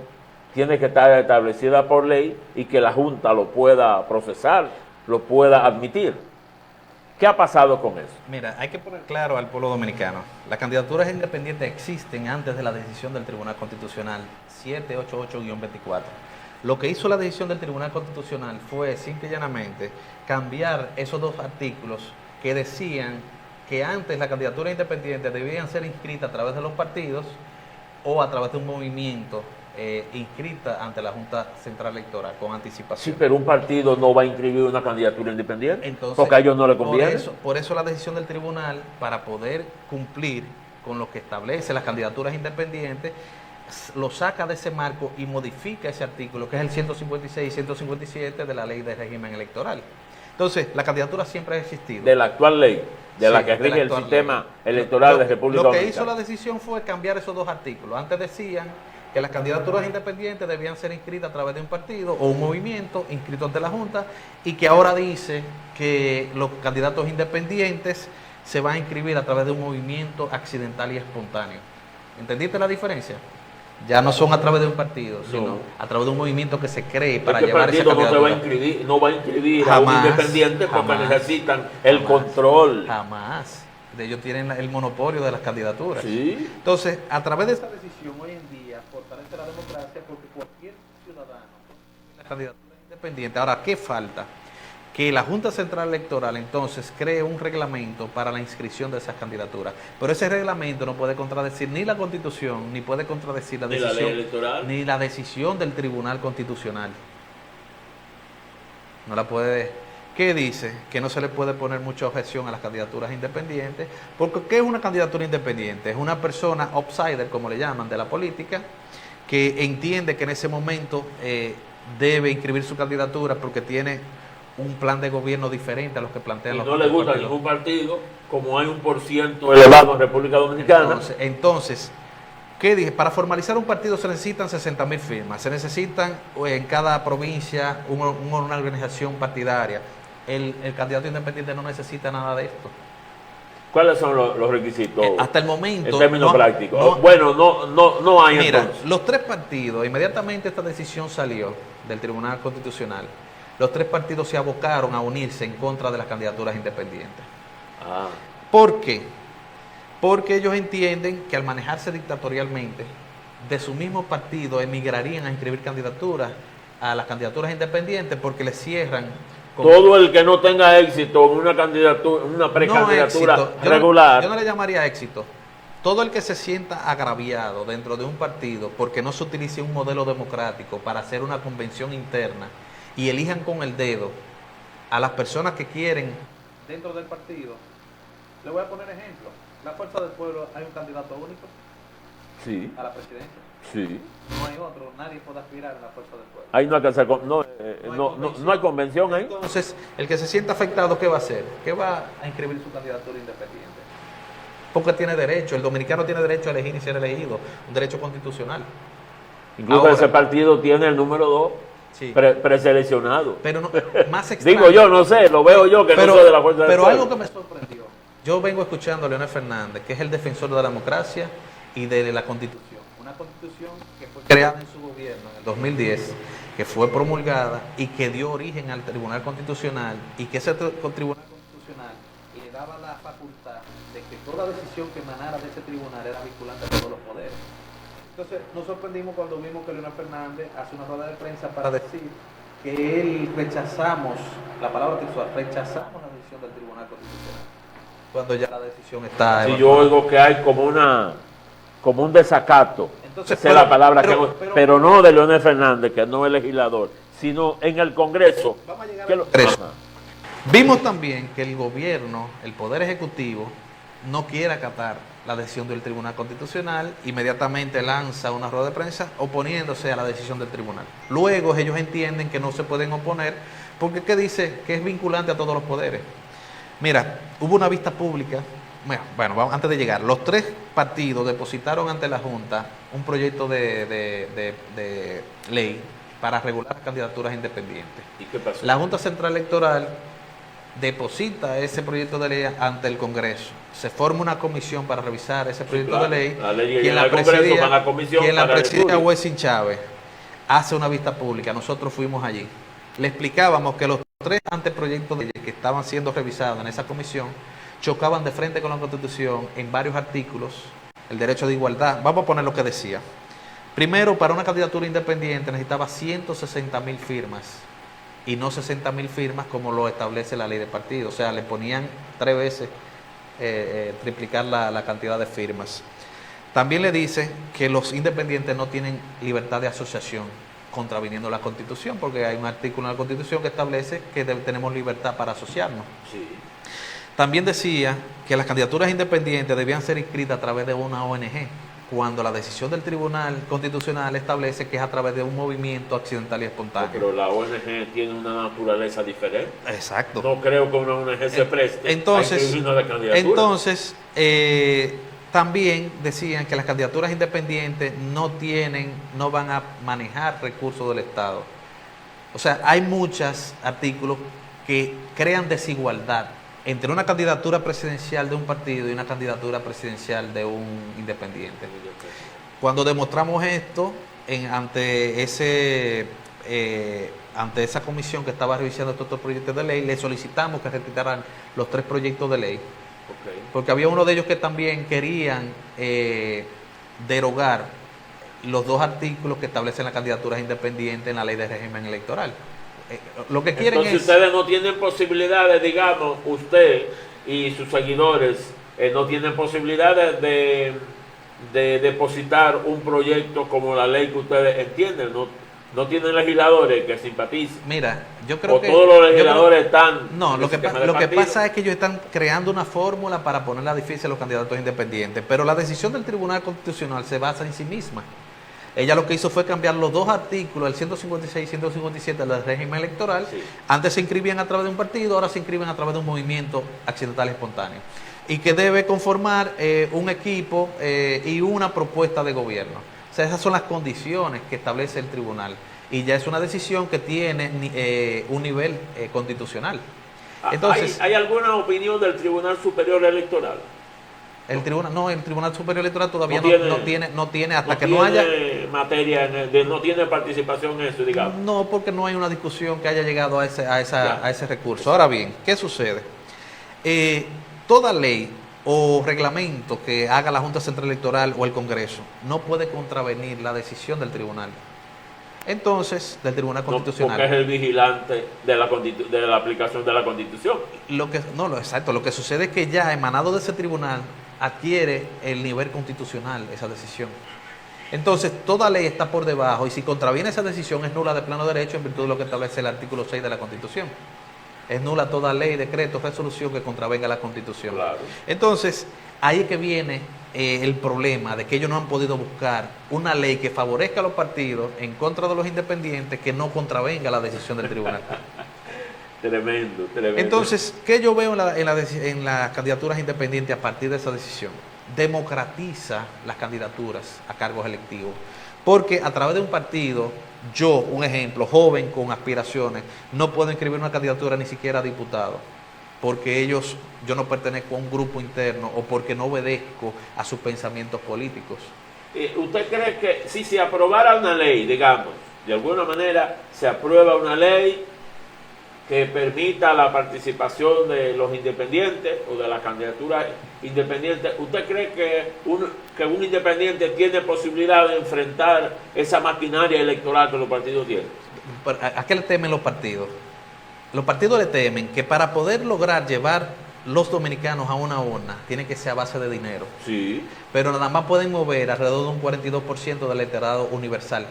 tiene que estar establecida por ley y que la Junta lo pueda procesar, lo pueda admitir. ¿Qué ha pasado con eso? Mira, hay que poner claro al pueblo dominicano. Las candidaturas independientes existen antes de la decisión del Tribunal Constitucional 788-24. Lo que hizo la decisión del Tribunal Constitucional fue simple y llanamente cambiar esos dos artículos que decían que antes las candidaturas independientes debían ser inscritas a través de los partidos o a través de un movimiento inscrita ante la Junta Central Electoral con anticipación. Sí, pero un partido no va a inscribir una candidatura independiente. Entonces, porque a ellos no le conviene. Por eso la decisión del tribunal, para poder cumplir con lo que establece las candidaturas independientes, lo saca de ese marco y modifica ese artículo, que es el 156 y 157 de la Ley de Régimen Electoral. Entonces, la candidatura siempre ha existido. De la actual ley, de la que rige el sistema electoral de República Dominicana. Lo que hizo la decisión fue cambiar esos dos artículos. Antes decían que las candidaturas independientes debían ser inscritas a través de un partido o un movimiento inscrito ante la Junta, y que ahora dice que los candidatos independientes se van a inscribir a través de un movimiento accidental y espontáneo. ¿Entendiste la diferencia? Ya no son a través de un partido, sino a través de un movimiento que se cree para llevar esa candidatura. No va a inscribir a un independiente porque necesitan el control. Jamás. Ellos tienen el monopolio de las candidaturas. ¿Sí? Entonces, a través de esta decisión hoy en día fortalece la democracia, porque cualquier ciudadano la candidatura independiente. Ahora, ¿qué falta? Que la Junta Central Electoral entonces cree un reglamento para la inscripción de esas candidaturas. Pero ese reglamento no puede contradecir ni la Constitución, ni puede contradecir la decisión, ni la ley electoral, ni la decisión del Tribunal Constitucional. No la puede. ¿Qué dice? Que no se le puede poner mucha objeción a las candidaturas independientes, porque ¿qué es una candidatura independiente? Es una persona outsider, como le llaman, de la política, que entiende que en ese momento debe inscribir su candidatura porque tiene un plan de gobierno diferente a los que plantean los partidos. Y no le gusta ningún partido, como hay un % elevado en República Dominicana. Entonces, ¿qué dije? Para formalizar un partido se necesitan 60.000 firmas, se necesitan en cada provincia una organización partidaria. El candidato independiente no necesita nada de esto. ¿Cuáles son los requisitos? Hasta el momento. En términos prácticos. Bueno, no hay. Mira, entonces, los tres partidos, inmediatamente esta decisión salió del Tribunal Constitucional, los tres partidos se abocaron a unirse en contra de las candidaturas independientes. ¿Por qué? Porque ellos entienden que al manejarse dictatorialmente, de su mismo partido emigrarían a inscribir candidaturas a las candidaturas independientes porque les cierran. Todo el que no tenga éxito en una candidatura, una precandidatura regular. Yo no le llamaría éxito. Todo el que se sienta agraviado dentro de un partido porque no se utilice un modelo democrático para hacer una convención interna y elijan con el dedo a las personas que quieren dentro del partido. Le voy a poner ejemplo. La Fuerza del Pueblo, hay un candidato único. Sí. A la presidencia. Sí. No hay otro, nadie puede aspirar a la Fuerza del Pueblo. Ahí no hay convención ahí. Entonces, el que se sienta afectado, ¿qué va a hacer? ¿Qué va a inscribir su candidatura independiente? Porque tiene derecho, el dominicano tiene derecho a elegir y ser elegido, un derecho constitucional. Incluso ahora, ese partido tiene el número 2 sí, preseleccionado. Pero no, más extraño. Digo yo, no sé, lo veo yo que no soy de la Fuerza del Pueblo. Pero algo que me sorprendió. Yo vengo escuchando a Leonel Fernández, que es el defensor de la democracia y de la Constitución. Una Constitución que fue creada en su gobierno en el 2010, que fue promulgada y que dio origen al Tribunal Constitucional, y que ese Tribunal Constitucional le daba la facultad de que toda decisión que emanara de ese tribunal era vinculante a todos los poderes. Entonces nos sorprendimos cuando vimos que Leonel Fernández hace una rueda de prensa para decir que él rechazamos la decisión del Tribunal Constitucional, cuando ya la decisión está si yo oigo que hay como un desacato. Entonces, esa es la palabra pero no de Leonel Fernández, que no es legislador, sino en el Congreso. Vamos a llegar al Congreso. Vimos también que el gobierno, el Poder Ejecutivo, no quiere acatar la decisión del Tribunal Constitucional, inmediatamente lanza una rueda de prensa oponiéndose a la decisión del tribunal. Luego ellos entienden que no se pueden oponer porque ¿qué dice? Que es vinculante a todos los poderes. Mira, hubo una vista pública. Bueno, vamos, antes de llegar, los 3 partidos depositaron ante la Junta un proyecto de ley para regular las candidaturas independientes. ¿Y qué pasó? La Junta Central Electoral deposita ese proyecto de ley ante el Congreso. Se forma una comisión para revisar ese proyecto de ley. La ley llega al Congreso, va a la comisión. Quien la presidía Wessing Chávez hace una vista pública. Nosotros fuimos allí. Le explicábamos que los 3 anteproyectos de ley que estaban siendo revisados en esa comisión chocaban de frente con la Constitución en varios artículos, el derecho de igualdad. Vamos a poner lo que decía. Primero, para una candidatura independiente necesitaba 160.000 firmas y no 60.000 firmas como lo establece la ley de partido. O sea, le ponían 3 veces triplicar la cantidad de firmas. También le dice que los independientes no tienen libertad de asociación, contraviniendo la Constitución, porque hay un artículo en la Constitución que establece que tenemos libertad para asociarnos. Sí. También decía que las candidaturas independientes debían ser inscritas a través de una ONG, cuando la decisión del Tribunal Constitucional establece que es a través de un movimiento accidental y espontáneo. Pero la ONG tiene una naturaleza diferente. Exacto. No creo que una ONG se preste entonces, a inscribir una candidatura. Entonces, también decían que las candidaturas independientes no van a manejar recursos del Estado. O sea, hay muchos artículos que crean desigualdad entre una candidatura presidencial de un partido y una candidatura presidencial de un independiente. Cuando demostramos esto ante esa comisión que estaba revisando estos 3 proyectos de ley, le solicitamos que retiraran los 3 proyectos de ley, porque había uno de ellos que también querían derogar los 2 artículos que establecen las candidaturas independientes en la ley de régimen electoral. Lo que quieren Entonces ustedes no tienen posibilidades, digamos, usted y sus seguidores no tienen posibilidades de depositar un proyecto como la ley que ustedes entienden, no tienen legisladores que simpaticen. Mira, yo creo que todos los legisladores están. No, lo que pasa es que ellos están creando una fórmula para ponerla difícil a los candidatos independientes, pero la decisión del Tribunal Constitucional se basa en sí misma. Ella lo que hizo fue cambiar los 2 artículos, el 156 y 157 del régimen electoral. Sí. Antes se inscribían a través de un partido, ahora se inscriben a través de un movimiento accidental y espontáneo. Y que debe conformar un equipo y una propuesta de gobierno. O sea, esas son las condiciones que establece el tribunal. Y ya es una decisión que tiene un nivel constitucional. Entonces, ¿Hay alguna opinión del Tribunal Superior Electoral? El Tribunal Superior Electoral todavía no tiene hasta que no haya materia, no tiene participación en eso, digamos. No, porque no hay una discusión que haya llegado a ese recurso. Ahora bien, ¿qué sucede? Toda ley o reglamento que haga la Junta Central Electoral o el Congreso no puede contravenir la decisión del tribunal. Entonces, del Tribunal Constitucional. Porque es el vigilante de la aplicación de la Constitución. Exacto. Lo que sucede es que ya emanado de ese tribunal adquiere el nivel constitucional esa decisión. Entonces, toda ley está por debajo y si contraviene esa decisión es nula de pleno derecho en virtud de lo que establece el artículo 6 de la Constitución. Es nula toda ley, decreto, resolución que contravenga la Constitución. Claro. Entonces, ahí es que viene el problema de que ellos no han podido buscar una ley que favorezca a los partidos en contra de los independientes que no contravenga la decisión del tribunal. Tremendo. Entonces, ¿qué yo veo en las candidaturas independientes a partir de esa decisión? Democratiza las candidaturas a cargos electivos. Porque a través de un partido, yo, un ejemplo, joven con aspiraciones, no puedo inscribir una candidatura ni siquiera a diputado. Porque yo no pertenezco a un grupo interno o porque no obedezco a sus pensamientos políticos. ¿Usted cree que si se aprobara una ley, digamos, de alguna manera se aprueba una ley que permita la participación de los independientes o de las candidaturas independientes, ¿usted cree que un independiente tiene posibilidad de enfrentar esa maquinaria electoral que los partidos tienen? ¿A qué le temen los partidos? Los partidos le temen que para poder lograr llevar los dominicanos a una urna, tiene que ser a base de dinero. Sí. Pero nada más pueden mover alrededor de un 42% del electorado universal.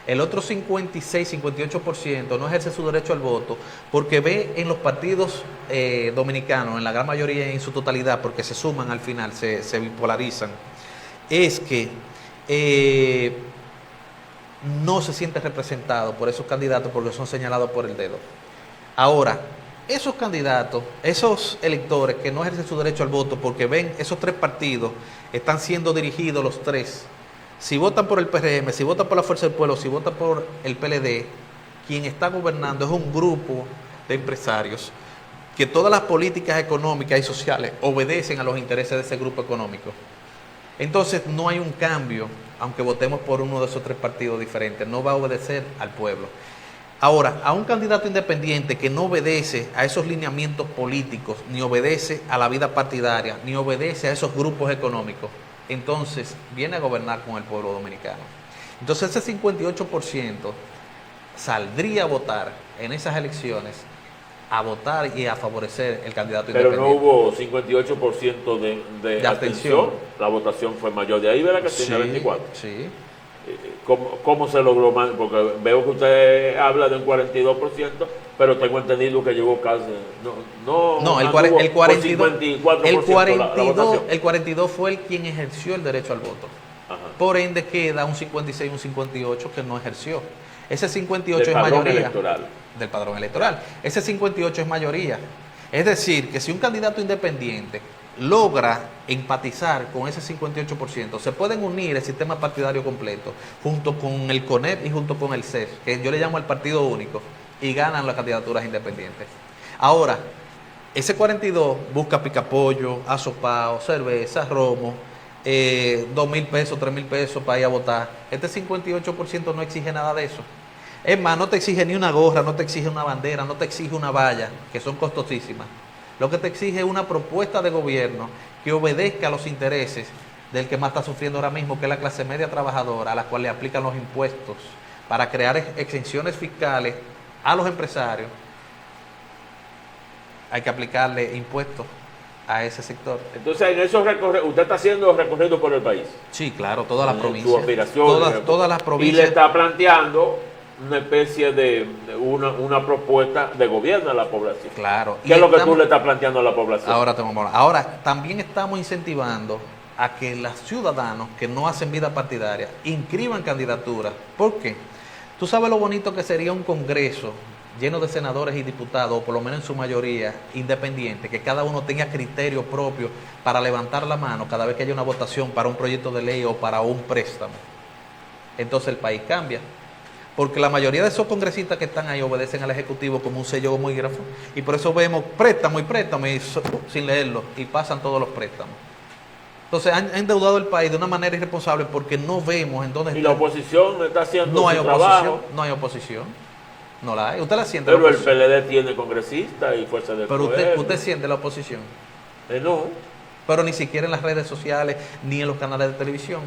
El otro 56-58% no ejerce su derecho al voto porque ve en los partidos dominicanos, en la gran mayoría y en su totalidad, porque se suman al final, se bipolarizan, es que no se siente representado por esos candidatos porque son señalados por el dedo. Ahora, esos candidatos, esos electores que no ejercen su derecho al voto porque ven esos tres partidos, están siendo dirigidos los tres. Si votan por el PRM, si votan por la Fuerza del Pueblo, si votan por el PLD, quien está gobernando es un grupo de empresarios que todas las políticas económicas y sociales obedecen a los intereses de ese grupo económico. Entonces no hay un cambio, aunque votemos por uno de esos tres partidos diferentes, no va a obedecer al pueblo. Ahora, a un candidato independiente que no obedece a esos lineamientos políticos, ni obedece a la vida partidaria, ni obedece a esos grupos económicos, entonces viene a gobernar con el pueblo dominicano. Entonces ese 58% saldría a votar en esas elecciones, a votar y a favorecer el candidato independiente. Pero no hubo 58% de atención, la votación fue mayor. De ahí verá que tiene 24. Sí. ¿Cómo se logró más? Porque veo que usted habla de un 42%, pero tengo entendido que llegó casi... No, el 42 fue el quien ejerció el derecho al voto. Ajá. Por ende queda un 56, un 58 que no ejerció. Ese 58 es mayoría. Del padrón electoral. Ese 58 es mayoría. Es decir, que si un candidato independiente logra empatizar con ese 58%, se pueden unir el sistema partidario completo, junto con el CONEP y junto con el CES, que yo le llamo el partido único, y ganan las candidaturas independientes. Ahora, ese 42 busca picapollo, asopao, cerveza, romo, 2,000 pesos, 3,000 pesos para ir a votar. Este 58% no exige nada de eso. Es más, no te exige ni una gorra, no te exige una bandera, no te exige una valla, que son costosísimas. Lo que te exige es una propuesta de gobierno que obedezca a los intereses del que más está sufriendo ahora mismo, que es la clase media trabajadora, a la cual le aplican los impuestos para crear exenciones fiscales a los empresarios. Hay que aplicarle impuestos a ese sector. Entonces, en esos recorridos, usted está haciendo recorrido por el país. Sí, claro, todas las provincias. Su aspiración. Todas las provincias. Y le está planteando una especie de una propuesta de gobierno a la población. Claro. ¿Qué es lo que tú le estás planteando a la población? Ahora, también estamos incentivando a que los ciudadanos que no hacen vida partidaria inscriban candidaturas. ¿Por qué? Tú sabes lo bonito que sería un congreso lleno de senadores y diputados, o por lo menos en su mayoría independiente, que cada uno tenga criterio propio para levantar la mano cada vez que haya una votación para un proyecto de ley o para un préstamo. Entonces el país cambia. Porque la mayoría de esos congresistas que están ahí obedecen al Ejecutivo como un sello homógrafo, y por eso vemos préstamo y sin leerlo, y pasan todos los préstamos. Entonces han endeudado el país de una manera irresponsable porque no vemos en dónde está. ¿Y la oposición está haciendo su trabajo? No hay oposición. No la hay. Usted la siente. Pero el PLD tiene congresistas y fuerza del poder. Pero usted siente la oposición. No. Pero ni siquiera en las redes sociales ni en los canales de televisión.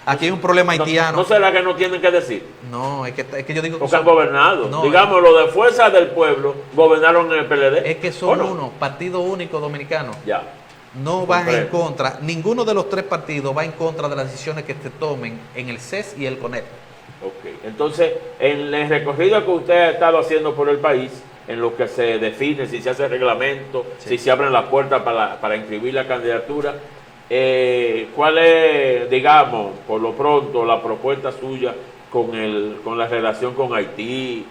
Aquí hay un problema haitiano. ¿No será que no tienen que decir? No, es que yo digo que porque han gobernado. No, digamos, lo de Fuerza del Pueblo gobernaron en el PLD. Es que son uno, partido único dominicano. Ya. No van en contra, ninguno de los tres partidos va en contra de las decisiones que se tomen en el CES y el CONEP. Ok, entonces, en el recorrido que usted ha estado haciendo por el país, en lo que se define, si se hace reglamento, si se abren las puertas para inscribir la candidatura, ¿cuál es, digamos, por lo pronto, la propuesta suya con la relación con Haití?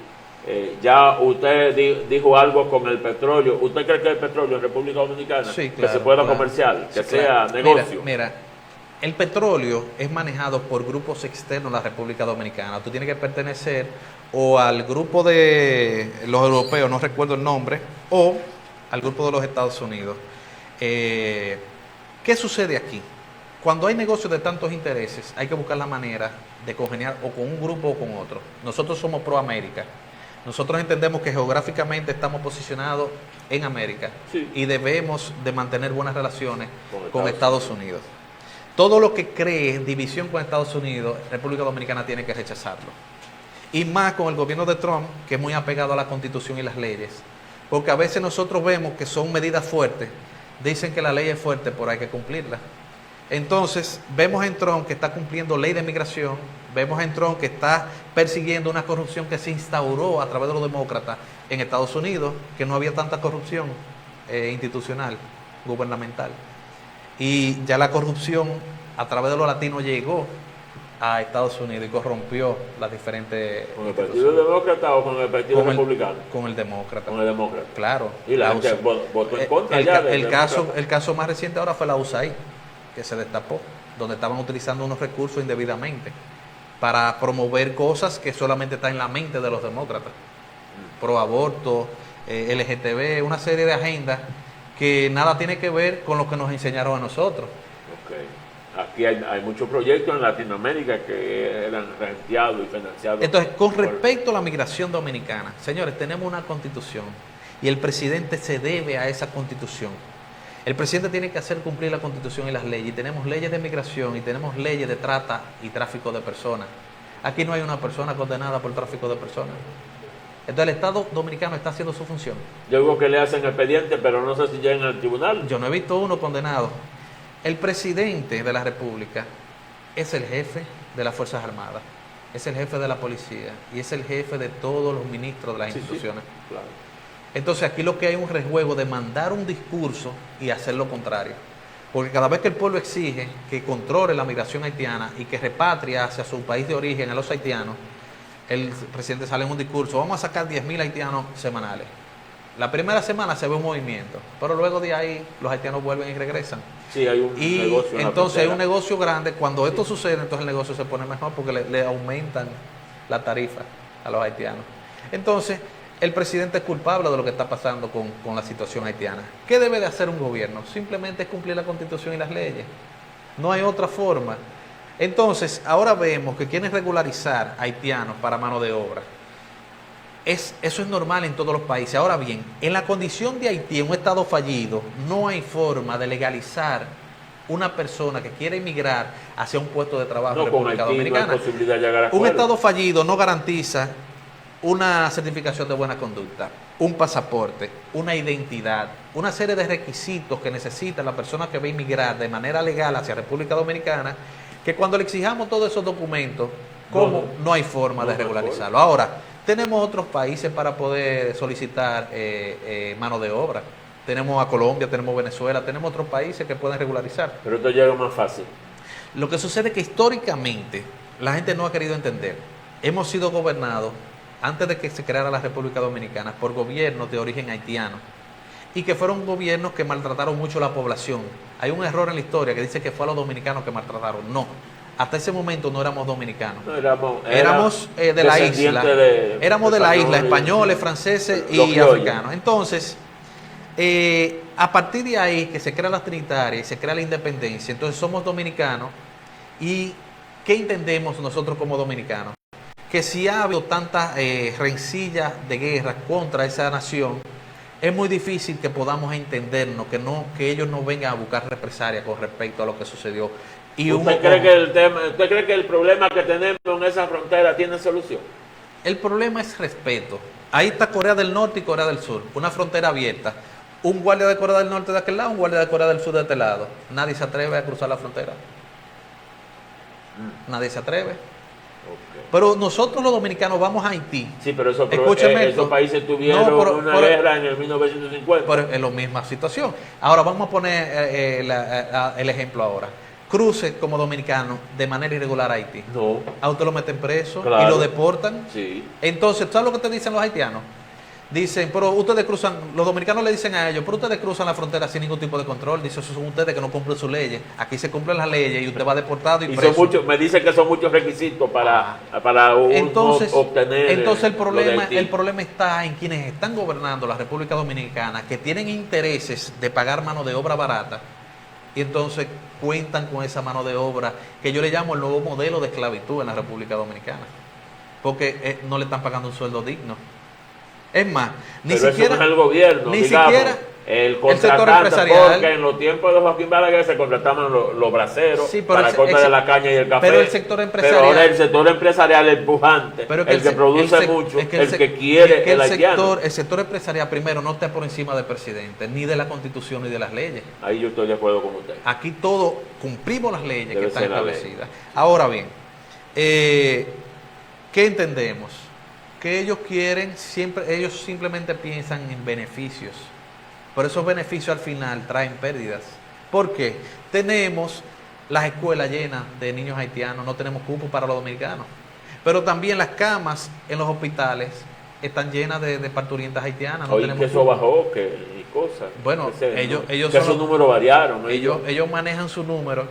Ya usted dijo algo con el petróleo. ¿Usted cree que el petróleo en República Dominicana que se pueda comercial, que sea negocio? Mira, el petróleo es manejado por grupos externos a la República Dominicana. Tú tienes que pertenecer o al grupo de los europeos, no recuerdo el nombre, o al grupo de los Estados Unidos. ¿Qué sucede aquí? Cuando hay negocios de tantos intereses, hay que buscar la manera de congeniar o con un grupo o con otro. Nosotros somos pro América. Nosotros entendemos que geográficamente estamos posicionados en América y debemos de mantener buenas relaciones con Estados Unidos. Todo lo que cree división con Estados Unidos, República Dominicana tiene que rechazarlo. Y más con el gobierno de Trump, que es muy apegado a la Constitución y las leyes. Porque a veces nosotros vemos que son medidas fuertes. Dicen que la ley es fuerte, pero hay que cumplirla. Entonces, vemos en Trump que está cumpliendo ley de migración, vemos en Trump que está persiguiendo una corrupción que se instauró a través de los demócratas en Estados Unidos, que no había tanta corrupción institucional, gubernamental. Y ya la corrupción a través de los latinos llegó a Estados Unidos y corrompió las diferentes... ¿Con el Partido Demócrata o con el Partido Republicano? Con el Demócrata. Con el Demócrata. Claro. Y la gente votó en contra el caso más reciente ahora fue la USAID, que se destapó, donde estaban utilizando unos recursos indebidamente para promover cosas que solamente están en la mente de los demócratas. Pro aborto, LGTB, una serie de agendas que nada tiene que ver con lo que nos enseñaron a nosotros. Okay. Aquí hay muchos proyectos en Latinoamérica que eran renteados y financiados. Entonces, con respecto a la migración dominicana, señores, tenemos una constitución y el presidente se debe a esa constitución. El presidente tiene que hacer cumplir la constitución y las leyes. Y tenemos leyes de migración y tenemos leyes de trata y tráfico de personas. Aquí no hay una persona condenada por tráfico de personas. Entonces el Estado dominicano está haciendo su función. Yo digo que le hacen expediente, pero no sé si llegan al tribunal. Yo no he visto uno condenado. El presidente de la República es el jefe de las Fuerzas Armadas, es el jefe de la policía y es el jefe de todos los ministros de las instituciones. Sí, claro. Entonces aquí lo que hay es un rejuego de mandar un discurso y hacer lo contrario. Porque cada vez que el pueblo exige que controle la migración haitiana y que repatrie hacia su país de origen a los haitianos, el presidente sale en un discurso, vamos a sacar 10.000 haitianos semanales. La primera semana se ve un movimiento, pero luego de ahí los haitianos vuelven y regresan. Sí, hay un negocio. Entonces hay un negocio grande. Cuando esto sucede, entonces el negocio se pone mejor porque le aumentan la tarifa a los haitianos. Entonces, el presidente es culpable de lo que está pasando con la situación haitiana. ¿Qué debe de hacer un gobierno? Simplemente es cumplir la Constitución y las leyes. No hay otra forma. Entonces, ahora vemos que quieren regularizar haitianos para mano de obra. Eso es normal en todos los países. Ahora bien, en la condición de Haití, en un estado fallido, no hay forma de legalizar una persona que quiere emigrar hacia un puesto de trabajo en República Dominicana. No hay posibilidad de llegar a un estado fallido no garantiza una certificación de buena conducta, un pasaporte, una identidad, una serie de requisitos que necesita la persona que va a emigrar de manera legal hacia República Dominicana, que cuando le exijamos todos esos documentos, no hay forma de regularizarlo. Ahora, tenemos otros países para poder solicitar mano de obra. Tenemos a Colombia, tenemos Venezuela, tenemos otros países que pueden regularizar. Pero esto llega más fácil. Lo que sucede es que históricamente la gente no ha querido entender. Hemos sido gobernados, antes de que se creara la República Dominicana, por gobiernos de origen haitiano. Y que fueron gobiernos que maltrataron mucho a la población. Hay un error en la historia que dice que fue a los dominicanos que maltrataron. No. Hasta ese momento no éramos dominicanos. No, éramos de la isla. Éramos de la isla, españoles, franceses y africanos. Entonces, a partir de ahí que se crea la Trinitaria y se crea la independencia, entonces somos dominicanos. ¿Y qué entendemos nosotros como dominicanos? Que si ha habido tantas rencillas de guerra contra esa nación, es muy difícil que podamos entendernos, que ellos no vengan a buscar represalia con respecto a lo que sucedió. Y ¿Usted cree que el problema que tenemos en esa frontera tiene solución? El problema es respeto. Ahí está Corea del Norte y Corea del Sur, una frontera abierta. Un guardia de Corea del Norte de aquel lado, un guardia de Corea del Sur de este lado. Nadie se atreve a cruzar la frontera. Nadie se atreve. Okay. Pero nosotros los dominicanos vamos a Haití. Sí, pero esos países tuvieron una guerra en el 1950. Pero es la misma situación. Ahora vamos a poner el ejemplo ahora. Cruce como dominicano de manera irregular a Haití. No. A usted lo meten preso claro. Y lo deportan. Sí. Entonces, ¿sabes lo que te dicen los haitianos? Dicen, pero ustedes cruzan, los dominicanos le dicen a ellos, pero ustedes cruzan la frontera sin ningún tipo de control. Dicen, esos son ustedes que no cumplen sus leyes. Aquí se cumplen las leyes y usted va deportado y preso. Son muchos, me dicen que son muchos requisitos para obtener. Entonces el problema está en quienes están gobernando la República Dominicana, que tienen intereses de pagar mano de obra barata. Y entonces cuentan con esa mano de obra que yo le llamo el nuevo modelo de esclavitud en la República Dominicana. Porque no le están pagando un sueldo digno. Es más, ni pero siquiera eso no es el gobierno, el sector contratante, empresarial. porque en los tiempos de Joaquín Balaguer se contrataban los braceros Sí, pero para la corta de la caña y el café. Pero el sector empresarial. Pero ahora el sector empresarial, el pujante, Pero el que produce mucho, el que quiere el haitiano. El sector empresarial, primero, no está por encima del presidente, ni de la Constitución, ni de las leyes. Ahí yo estoy de acuerdo con usted. Aquí todos cumplimos las leyes Debe que están ser la ley. establecidas. Ahora bien, ¿qué entendemos? Que ellos quieren, ellos simplemente piensan en beneficios. Pero esos beneficios al final traen pérdidas. ¿Por qué? Tenemos las escuelas llenas de niños haitianos, no tenemos cupos para los dominicanos. Pero también las camas en los hospitales están llenas de parturientas haitianas. No Oye, tenemos que eso cupos. bajó, y cosas. Bueno, ellos que son esos números variaron. ¿no? Ellos manejan sus números,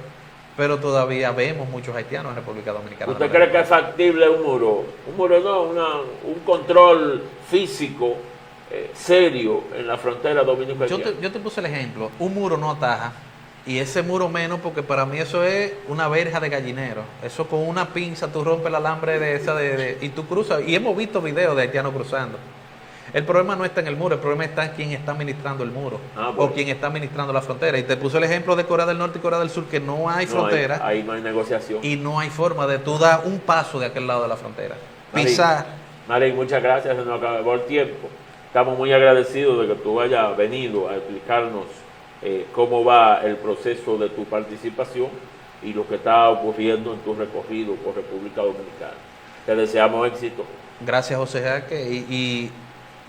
pero todavía vemos muchos haitianos en República Dominicana. ¿Usted cree que es factible un muro? Un muro no, un control físico serio en la frontera dominicana. Yo te puse el ejemplo, un muro no ataja, y ese muro menos, porque para mí eso es una verja de gallinero. Eso con una pinza tú rompes el alambre y tú cruzas, y hemos visto videos de haitianos cruzando. El problema no está en el muro, el problema está en quien está administrando el muro, o quien está administrando la frontera. Y te puse el ejemplo de Corea del Norte y Corea del Sur, que no hay frontera. Ahí no hay negociación. Y no hay forma de tú dar un paso de aquel lado de la frontera. Pisar. Marín, muchas gracias, se nos acabó el tiempo. Estamos muy agradecidos de que tú hayas venido a explicarnos cómo va el proceso de tu participación y lo que está ocurriendo en tu recorrido por República Dominicana. Te deseamos éxito. Gracias, José Jaque, y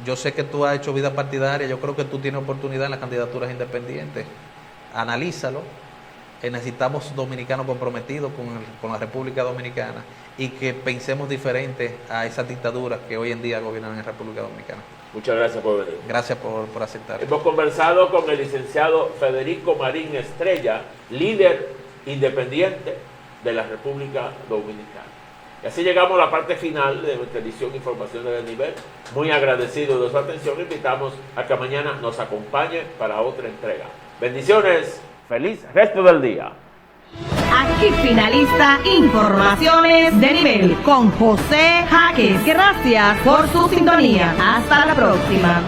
yo sé que tú has hecho vida partidaria, yo creo que tú tienes oportunidad en las candidaturas independientes. Analízalo. Necesitamos dominicanos comprometidos con la República Dominicana y que pensemos diferente a esas dictaduras que hoy en día gobiernan en República Dominicana. Muchas gracias por venir. Gracias por aceptar. Hemos conversado con el licenciado Federico Marín Estrella, líder independiente de la República Dominicana. Y así llegamos a la parte final de nuestra edición Informaciones del Nivel. Muy agradecido de su atención. Invitamos a que mañana nos acompañe para otra entrega. Bendiciones. Feliz resto del día. Aquí finaliza Informaciones de Nivel con José Jaques. Gracias por su sintonía. Hasta la próxima.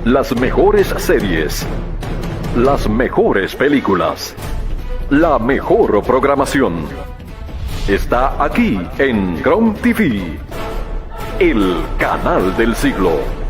Las mejores series, las mejores películas, la mejor programación. Está aquí en Chrome TV, el canal del siglo.